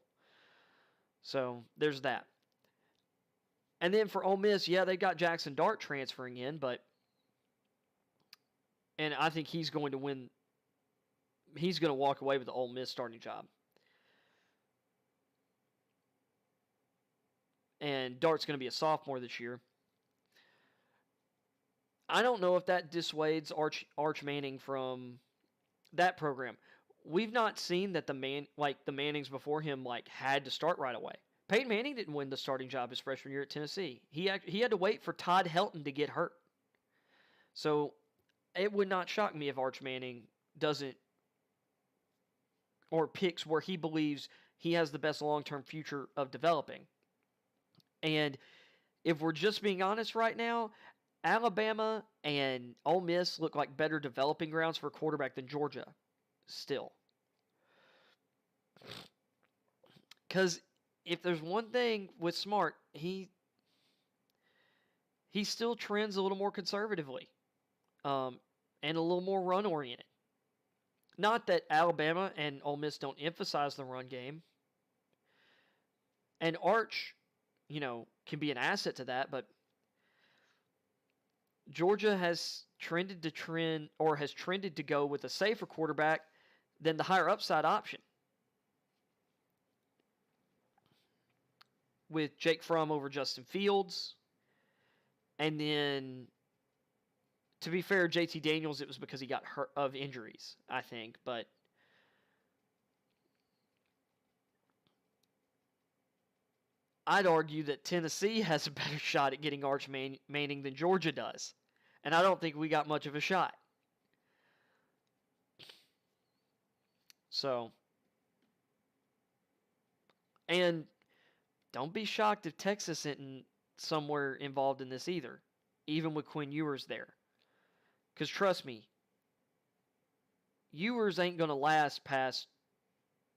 So there's that. And then for Ole Miss, yeah, they got Jackson Dart transferring in, and I think he's going to win. He's going to walk away with the Ole Miss starting job. And Dart's going to be a sophomore this year. I don't know if that dissuades Arch Manning from that program. We've not seen that the Mannings before him had to start right away. Peyton Manning didn't win the starting job his freshman year at Tennessee. He had to wait for Todd Helton to get hurt. So it would not shock me if Arch Manning doesn't or picks where he believes he has the best long-term future of developing. And if we're just being honest right now, Alabama and Ole Miss look like better developing grounds for a quarterback than Georgia still. Because if there's one thing with Smart, he still trends a little more conservatively and a little more run-oriented. Not that Alabama and Ole Miss don't emphasize the run game. And Arch, can be an asset to that, but Georgia has trended to go with a safer quarterback than the higher upside option. With Jake Fromm over Justin Fields. And then, to be fair, JT Daniels, it was because he got hurt of injuries, I think. But I'd argue that Tennessee has a better shot at getting Arch Manning than Georgia does. And I don't think we got much of a shot. So, and don't be shocked if Texas isn't somewhere involved in this either, even with Quinn Ewers there. Because trust me, Ewers ain't going to last past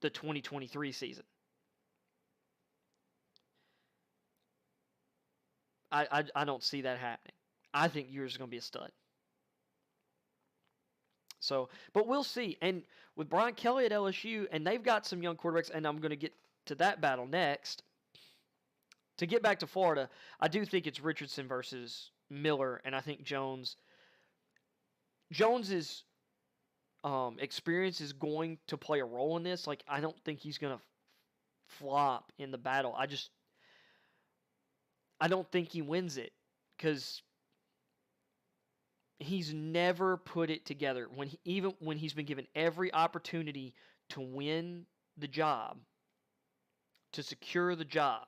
the 2023 season. I don't see that happening. I think Ewers is going to be a stud. So, but we'll see. And with Brian Kelly at LSU, and they've got some young quarterbacks, and I'm going to get to that battle next. To get back to Florida, I do think it's Richardson versus Miller, and I think Jones's experience is going to play a role in this. I don't think he's going to flop in the battle. I don't think he wins it because he's never put it together. Even when he's been given every opportunity to win the job, to secure the job,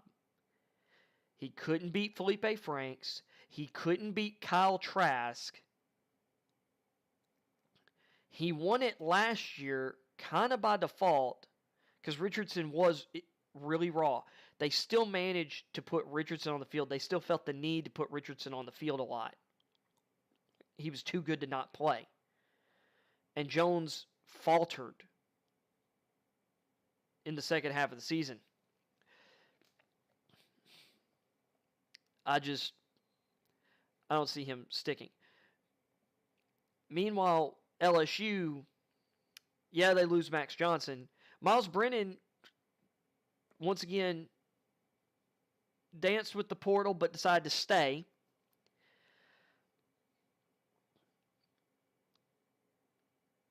he couldn't beat Felipe Franks. He couldn't beat Kyle Trask. He won it last year kind of by default because Richardson was really raw. They still managed to put Richardson on the field. They still felt the need to put Richardson on the field a lot. He was too good to not play. And Jones faltered in the second half of the season. I don't see him sticking. Meanwhile, LSU, yeah, they lose Max Johnson. Miles Brennan, once again, danced with the portal but decided to stay.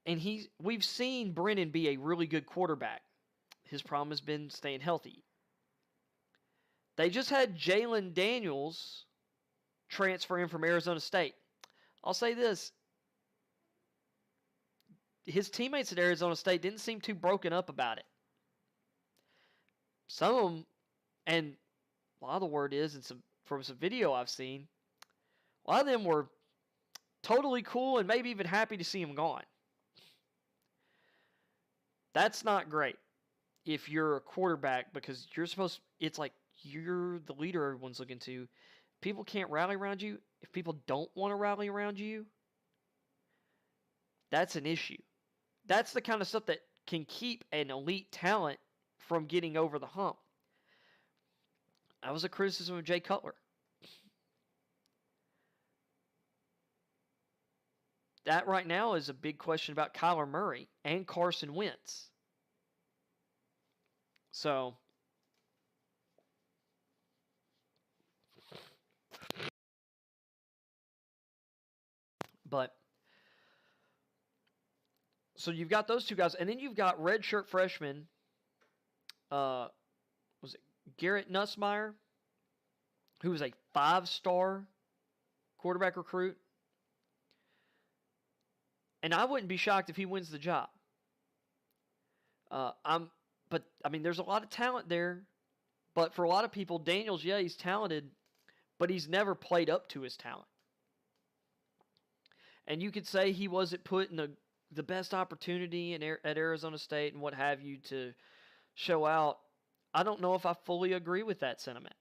And we've seen Brennan be a really good quarterback. His problem has been staying healthy. They just had Jalen Daniels transfer in from Arizona State. I'll say this. His teammates at Arizona State didn't seem too broken up about it. some of them, and a lot of the word is, and from some video I've seen, a lot of them were totally cool and maybe even happy to see him gone. That's not great if you're a quarterback, because it's like you're the leader everyone's looking to. People can't rally around you. If people don't want to rally around you, that's an issue. That's the kind of stuff that can keep an elite talent from getting over the hump. That was a criticism of Jay Cutler. That right now is a big question about Kyler Murray and Carson Wentz. So, but, so you've got those two guys, and then you've got redshirt freshman, was it Garrett Nussmeier, who was a 5-star quarterback recruit. And I wouldn't be shocked if he wins the job. But I mean, there's a lot of talent there. But for a lot of people, Daniels, yeah, he's talented, but he's never played up to his talent. And you could say he wasn't put in the best opportunity at Arizona State and what have you to show out. I don't know if I fully agree with that sentiment.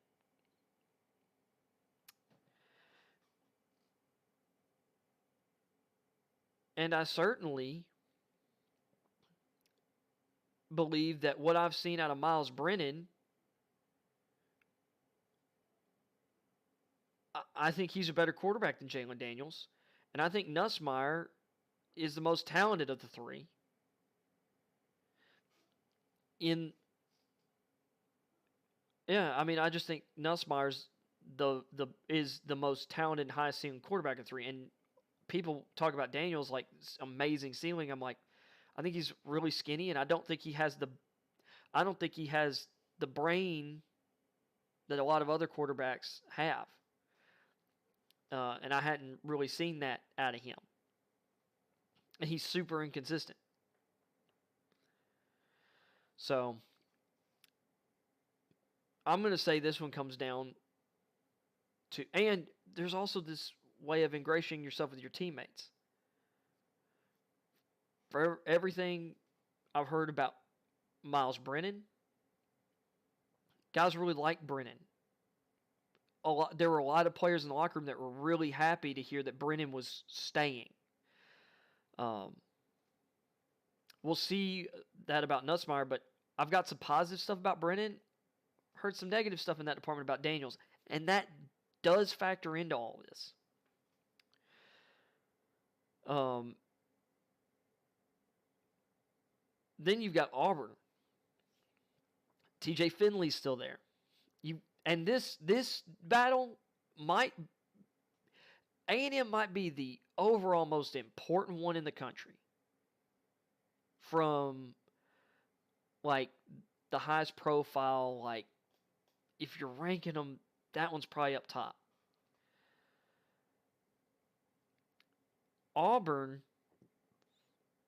And I certainly believe that what I've seen out of Miles Brennan, I think he's a better quarterback than Jalen Daniels. And I think Nussmeier is the most talented of the three. I just think Nussmeier's is the most talented and highest ceiling quarterback of three. And people talk about Daniels like this amazing ceiling. I'm like, I think he's really skinny, and I don't think he has the brain that a lot of other quarterbacks have. And I hadn't really seen that out of him. And he's super inconsistent. So I'm going to say this one comes down to, and there's also this way of ingratiating yourself with your teammates. For everything I've heard about Miles Brennan, guys really like Brennan. There were a lot of players in the locker room that were really happy to hear that Brennan was staying. We'll see that about Nussmeier, but I've got some positive stuff about Brennan. Heard some negative stuff in that department about Daniels, and that does factor into all this. Then you've got Auburn. TJ Finley's still there. And this battle A&M might be the overall most important one in the country. From like the highest profile, like if you're ranking them, that one's probably up top. Auburn,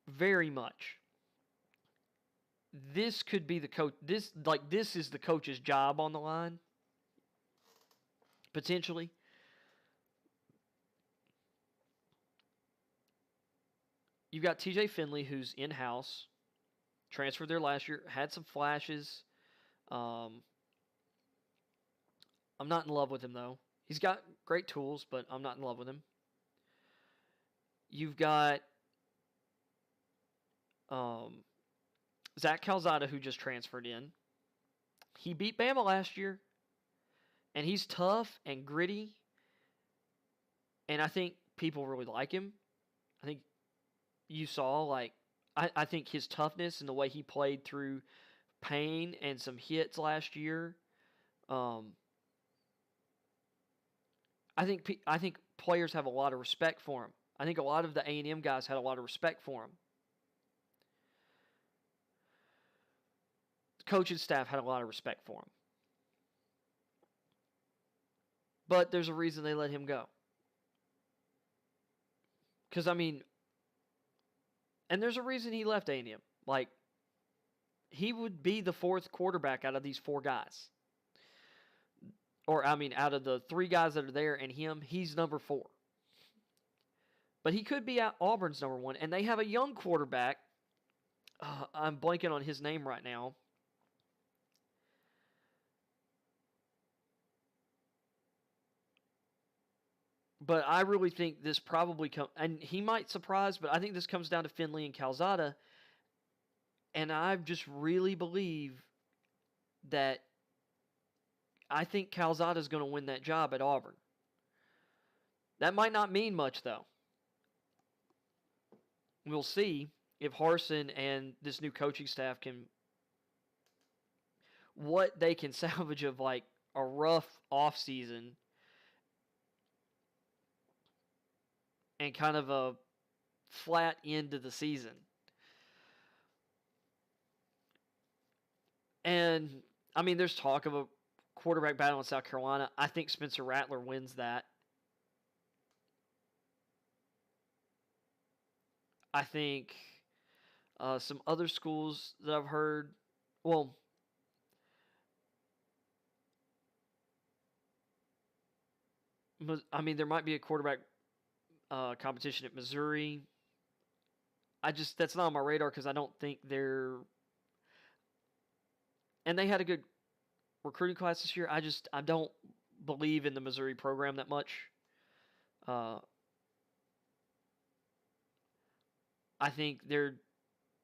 very much. This could be the coach. This is the coach's job on the line. Potentially. You've got TJ Finley, who's in-house, transferred there last year, had some flashes. I'm not in love with him, though. He's got great tools, but I'm not in love with him. You've got Zach Calzada, who just transferred in. He beat Bama last year, and he's tough and gritty, and I think people really like him. I think you saw, I think his toughness and the way he played through pain and some hits last year. I think players have a lot of respect for him. I think a lot of the A&M guys had a lot of respect for him. The coaching staff had a lot of respect for him. But there's a reason they let him go. Because, and there's a reason he left A&M. he would be the fourth quarterback out of these four guys. Or, I mean, out of the three guys that are there and him, he's number 4. But he could be at Auburn's number 1. And they have a young quarterback. I'm blanking on his name right now. But I really think this probably and he might surprise, but I think this comes down to Finley and Calzada. And I just really believe that I think Calzada is going to win that job at Auburn. That might not mean much, though. We'll see if Harsin and this new coaching staff what they can salvage of like a rough offseason and kind of a flat end of the season. And, I mean, there's talk of a quarterback battle in South Carolina. I think Spencer Rattler wins that. I think some other schools that I've heard, well, I mean, there might be a quarterback competition at Missouri. That's not on my radar because I don't think they're, and they had a good recruiting class this year. I don't believe in the Missouri program that much. I think they're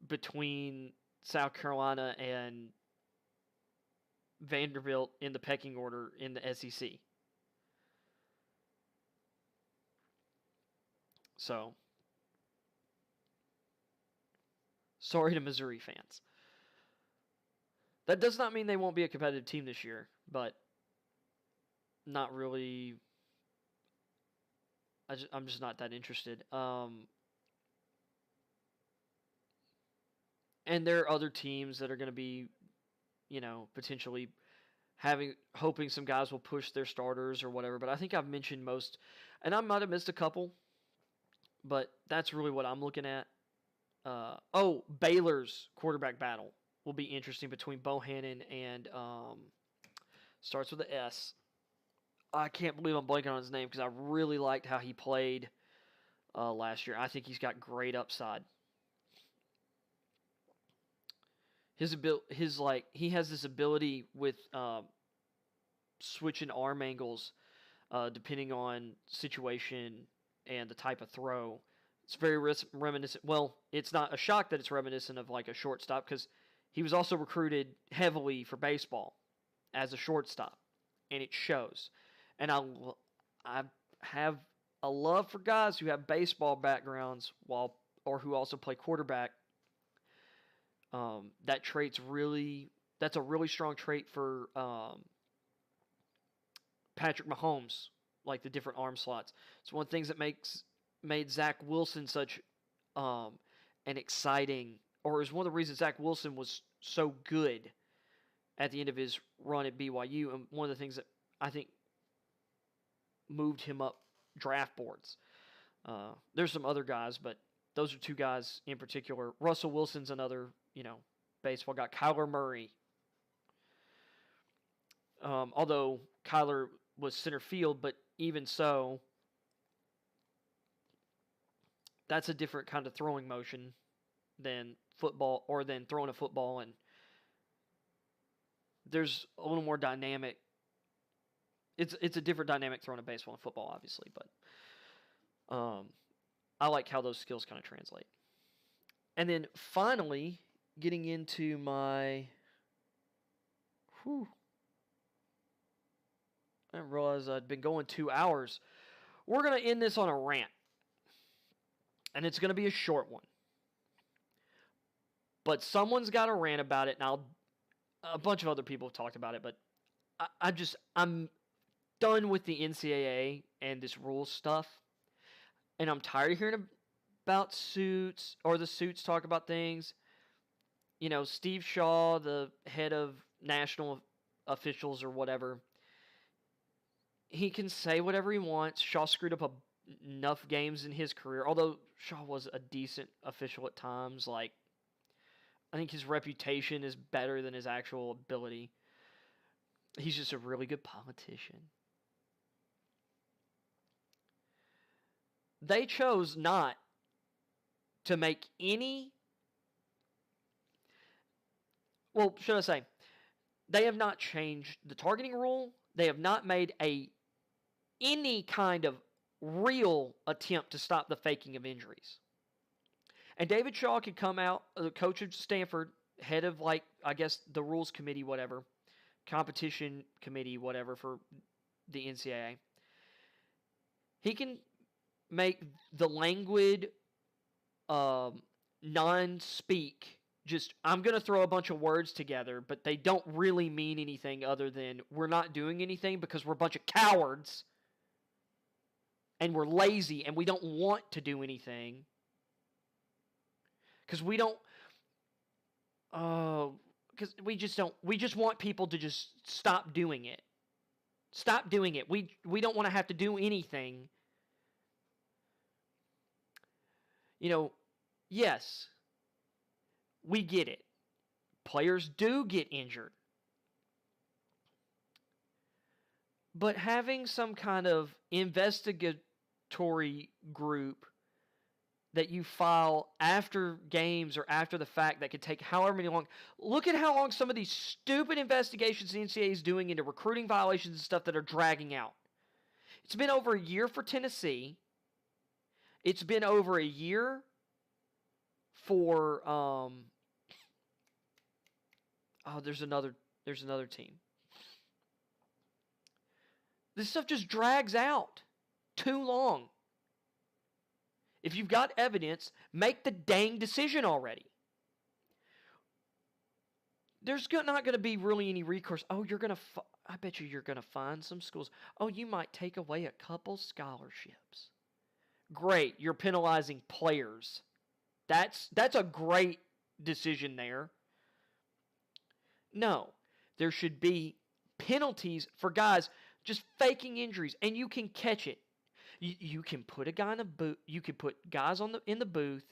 between South Carolina and Vanderbilt in the pecking order in the SEC. So, sorry to Missouri fans. That does not mean they won't be a competitive team this year, but not really. I'm just not that interested. And there are other teams that are going to be, potentially hoping some guys will push their starters or whatever. But I think I've mentioned most, and I might have missed a couple, but that's really what I'm looking at. Baylor's quarterback battle will be interesting between Bohannon and starts with an S. I can't believe I'm blanking on his name because I really liked how he played last year. I think he's got great upside. He has this ability with switching arm angles depending on situation and the type of throw. It's very reminiscent. Well, it's not a shock that it's reminiscent of like a shortstop because he was also recruited heavily for baseball as a shortstop, and it shows. And I have a love for guys who have baseball backgrounds or who also play quarterback. That's a really strong trait for Patrick Mahomes, like the different arm slots. It's one of the things that made Zach Wilson such an exciting, or is one of the reasons Zach Wilson was so good at the end of his run at BYU, and one of the things that I think moved him up draft boards. There's some other guys, but those are two guys in particular. Russell Wilson's another, baseball guy. Kyler Murray. Although Kyler was center field, but even so, that's a different kind of throwing motion than football or than throwing a football, and there's a little more dynamic. It's a different dynamic throwing a baseball and football, obviously, but I like how those skills kind of translate. And then finally, getting into my, I didn't realize I'd been going 2 hours. We're going to end this on a rant, and it's going to be a short one. But someone's got a rant about it, and a bunch of other people have talked about it, but I'm done with the NCAA and this rules stuff. And I'm tired of hearing about suits or the suits talk about things. Steve Shaw, the head of national officials or whatever, he can say whatever he wants. Shaw screwed up enough games in his career, although Shaw was a decent official at times. Like, I think his reputation is better than his actual ability. He's just a really good politician. They chose not to make any, well, should I say, they have not changed the targeting rule. They have not made any kind of real attempt to stop the faking of injuries. And David Shaw could come out, the coach of Stanford, head of, like, I guess the rules committee, whatever, competition committee, whatever, for the NCAA. He can make the languid, non-speak, just, I'm going to throw a bunch of words together, but they don't really mean anything other than we're not doing anything because we're a bunch of cowards and we're lazy and we don't want to do anything. Because we don't, because we just want people to just stop doing it. Stop doing it. We don't want to have to do anything. You know, yes, we get it. Players do get injured. But having some kind of investigatory group that you file after games or after the fact that could take however many long. Look at how long some of these stupid investigations the NCAA is doing into recruiting violations and stuff that are dragging out. It's been over a year for Tennessee. It's been over a year for there's another team. This stuff just drags out too long. If you've got evidence, make the dang decision already. There's not going to be really any recourse. Oh, I bet you're going to find some schools. Oh, you might take away a couple scholarships. Great, you're penalizing players. That's a great decision there. No, there should be penalties for guys just faking injuries, and you can catch it. You can put a guy in the booth. You can put guys in the booth,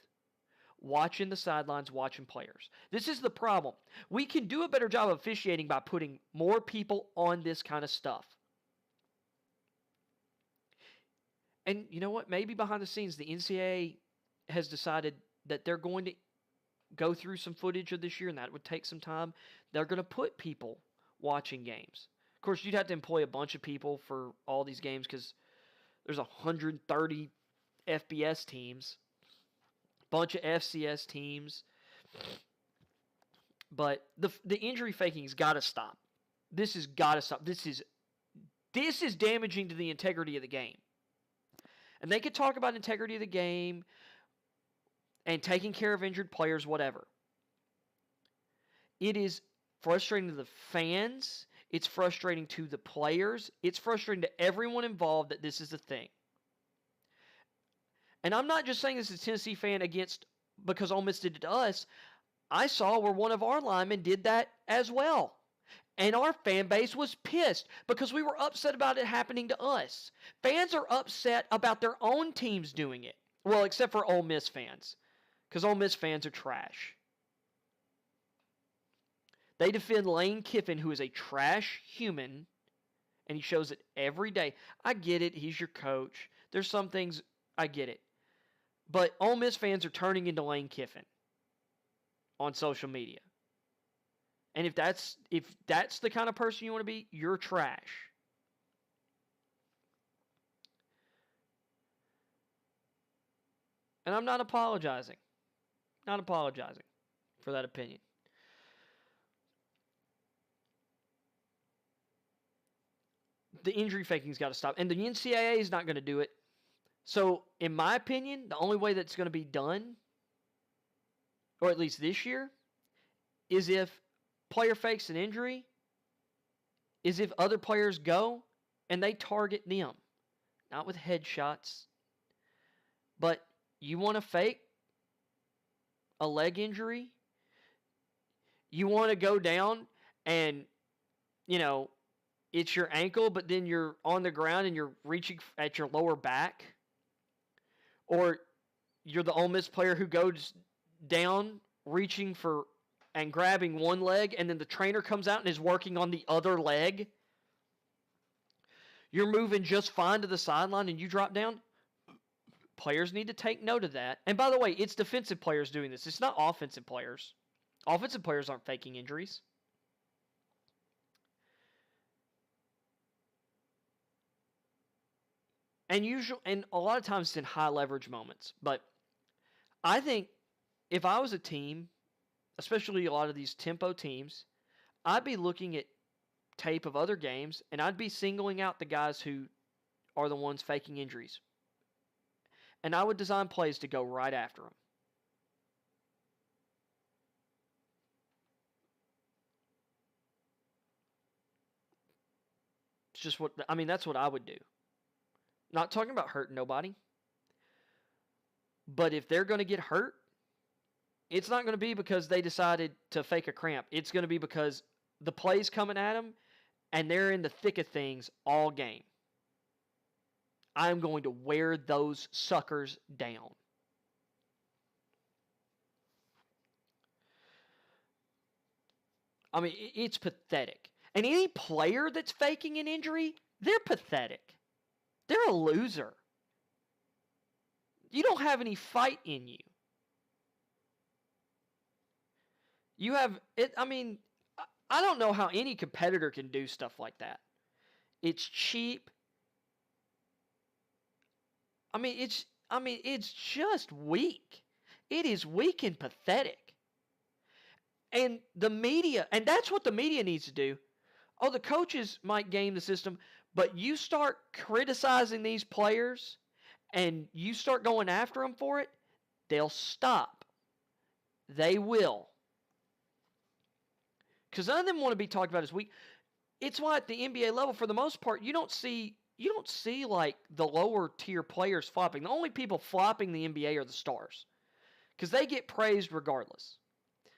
watching the sidelines, watching players. This is the problem. We can do a better job of officiating by putting more people on this kind of stuff. And you know what? Maybe behind the scenes, the NCAA has decided that they're going to go through some footage of this year, and that would take some time. They're going to put people watching games. Of course, you'd have to employ a bunch of people for all these games because there's 130 FBS teams, bunch of FCS teams. But the injury faking's got to stop. This has got to stop. This is damaging to the integrity of the game. And they could talk about integrity of the game and taking care of injured players, whatever. It is frustrating to the fans. It's frustrating to the players. It's frustrating to everyone involved that this is a thing. And I'm not just saying this as a Tennessee fan because Ole Miss did it to us. I saw where one of our linemen did that as well. And our fan base was pissed because we were upset about it happening to us. Fans are upset about their own teams doing it. Well, except for Ole Miss fans. Because Ole Miss fans are trash. They defend Lane Kiffin, who is a trash human, and he shows it every day. I get it. He's your coach. There's some things, I get it. But Ole Miss fans are turning into Lane Kiffin on social media. And if that's the kind of person you want to be, you're trash. And I'm not apologizing. Not apologizing for that opinion. The injury faking's got to stop. And the NCAA is not going to do it. So, in my opinion, the only way that's going to be done, or at least this year, is if player fakes an injury, is if other players go and they target them. Not with headshots. But you want to fake a leg injury? You want to go down and, it's your ankle, but then you're on the ground and you're reaching at your lower back? Or you're the Ole Miss player who goes down reaching for and grabbing one leg, and then the trainer comes out and is working on the other leg. You're moving just fine to the sideline and you drop down. Players need to take note of that. And by the way, it's defensive players doing this. It's not offensive players. Offensive players aren't faking injuries. And a lot of times it's in high leverage moments. But I think if I was a team, especially a lot of these tempo teams, I'd be looking at tape of other games and I'd be singling out the guys who are the ones faking injuries. And I would design plays to go right after them. It's just that's what I would do. Not talking about hurting nobody. But if they're going to get hurt, it's not going to be because they decided to fake a cramp. It's going to be because the play's coming at them and they're in the thick of things all game. I'm going to wear those suckers down. I mean, it's pathetic. And any player that's faking an injury, they're pathetic. They're a loser. You don't have any fight in you. You have it. I mean, I don't know how any competitor can do stuff like that. It's cheap. It's just weak. It is weak and pathetic. And the media, and that's what the media needs to do. Oh, the coaches might game the system, but you start criticizing these players and you start going after them for it, they'll stop. They will. Because none of them want to be talked about as weak. It's why at the NBA level, for the most part, you don't see like the lower tier players flopping. The only people flopping the NBA are the stars. Because they get praised regardless.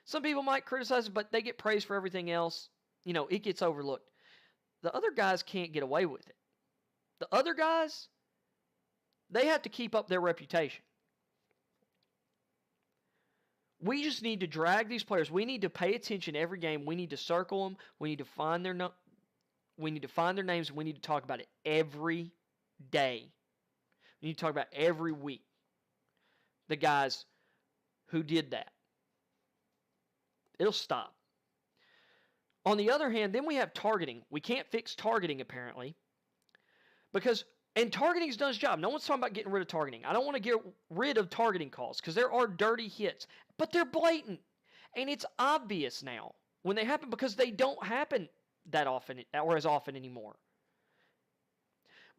Some people might criticize it, but they get praised for everything else. It gets overlooked. The other guys can't get away with it. The other guys, they have to keep up their reputation. We just need to drag these players. We need to pay attention every game. We need to circle them. We need to find their names. We need to talk about it every day. We need to talk about every week the guys who did that. It'll stop. On the other hand, then we have targeting. We can't fix targeting, apparently. And targeting's done its job. No one's talking about getting rid of targeting. I don't want to get rid of targeting calls because there are dirty hits. But they're blatant. And it's obvious now when they happen because they don't happen that often or as often anymore.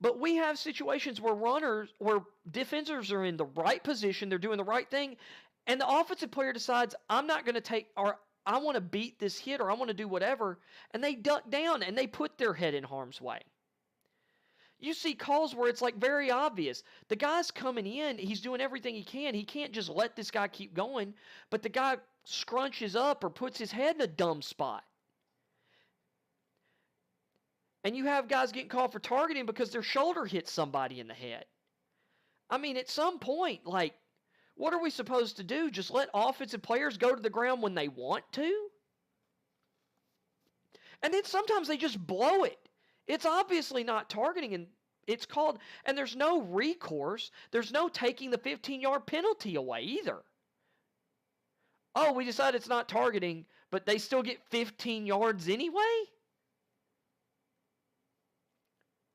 But we have situations where defenders are in the right position, they're doing the right thing, and the offensive player decides, I'm not going to take, or I want to beat this hit, or I want to do whatever, and they duck down and they put their head in harm's way. You see calls where it's like very obvious. The guy's coming in, he's doing everything he can. He can't just let this guy keep going, but the guy scrunches up or puts his head in a dumb spot. And you have guys getting called for targeting because their shoulder hits somebody in the head. I mean, at some point, like, what are we supposed to do? Just let offensive players go to the ground when they want to? And then sometimes they just blow it. It's obviously not targeting, and it's called, and there's no recourse. There's no taking the 15-yard penalty away either. Oh, we decided it's not targeting, but they still get 15 yards anyway?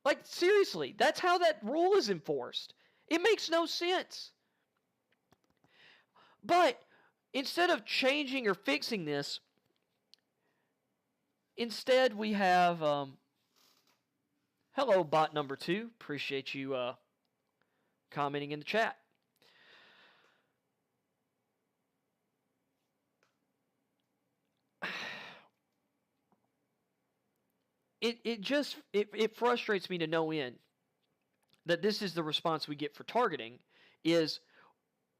Like, seriously, that's how that rule is enforced. It makes no sense. But instead of changing or fixing this, instead we have, hello, bot number 2. Appreciate you commenting in the chat. It frustrates me to no end that this is the response we get for targeting is,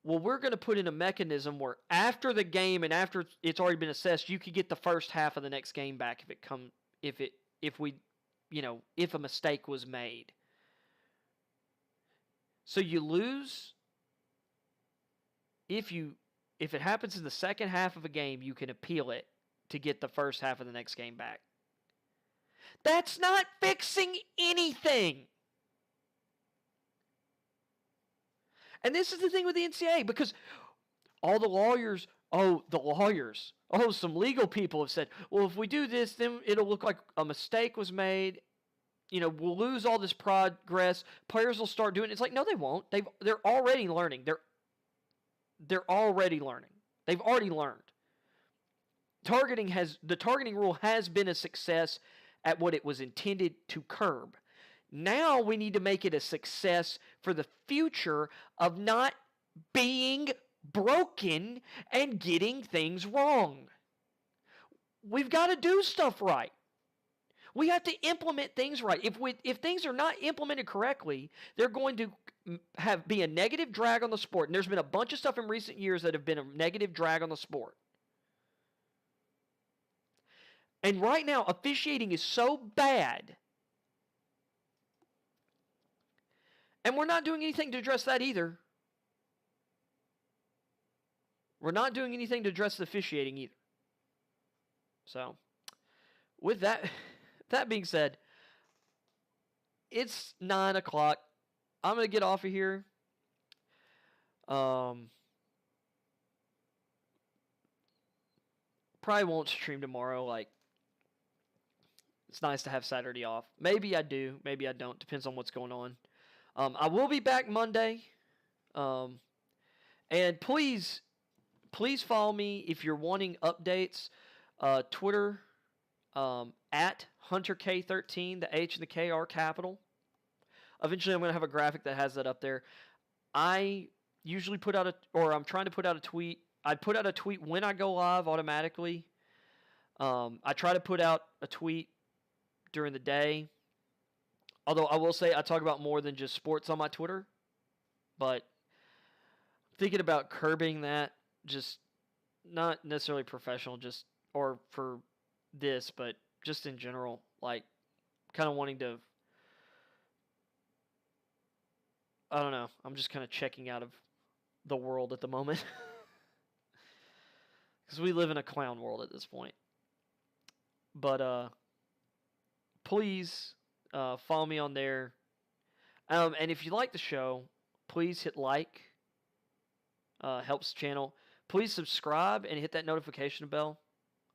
well, we're going to put in a mechanism where after the game and after it's already been assessed, you could get the first half of the next game back if a mistake was made. So you lose if you if it happens in the second half of a game, you can appeal it to get the first half of the next game back. That's not fixing anything. And this is the thing with the NCAA, because all the lawyers, some legal people have said, well, if we do this, then it'll look like a mistake was made. We'll lose all this progress. Players will start doing it. It's like, no, they won't. They're already learning. They're already learning. They've already learned. The targeting rule has been a success at what it was intended to curb. Now we need to make it a success for the future of not being broken and getting things wrong. We've got to do stuff right. We have to implement things right. If things are not implemented correctly, they're going to be a negative drag on the sport. And there's been a bunch of stuff in recent years that have been a negative drag on the sport. And right now, officiating is so bad. And we're not doing anything to address that either. We're not doing anything to address the officiating either. So, with that being said, it's 9 o'clock. I'm going to get off of here. Probably won't stream tomorrow. It's nice to have Saturday off. Maybe I do. Maybe I don't. Depends on what's going on. I will be back Monday. And please follow me if you're wanting updates. Twitter, at HunterK13. The H and the K are capital. Eventually, I'm going to have a graphic that has that up there. I usually I'm trying to put out a tweet. I put out a tweet when I go live automatically. I try to put out a tweet during the day. Although I will say I talk about more than just sports on my Twitter. But thinking about curbing that, just not necessarily professional, or for this, but just in general, kind of wanting to, I don't know, I'm just kind of checking out of the world at the moment. Because we live in a clown world at this point. But, please, follow me on there. And if you like the show, please hit like. Helps the channel. Please subscribe and hit that notification bell.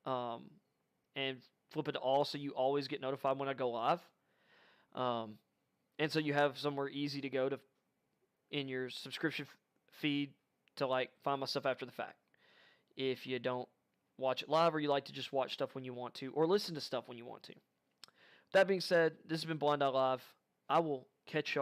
And flip it to all so you always get notified when I go live. And so you have somewhere easy to go to in your subscription feed to find my stuff after the fact. If you don't watch it live, or you like to just watch stuff when you want to, or listen to stuff when you want to. That being said, this has been BlindEyeLive. I will catch y'all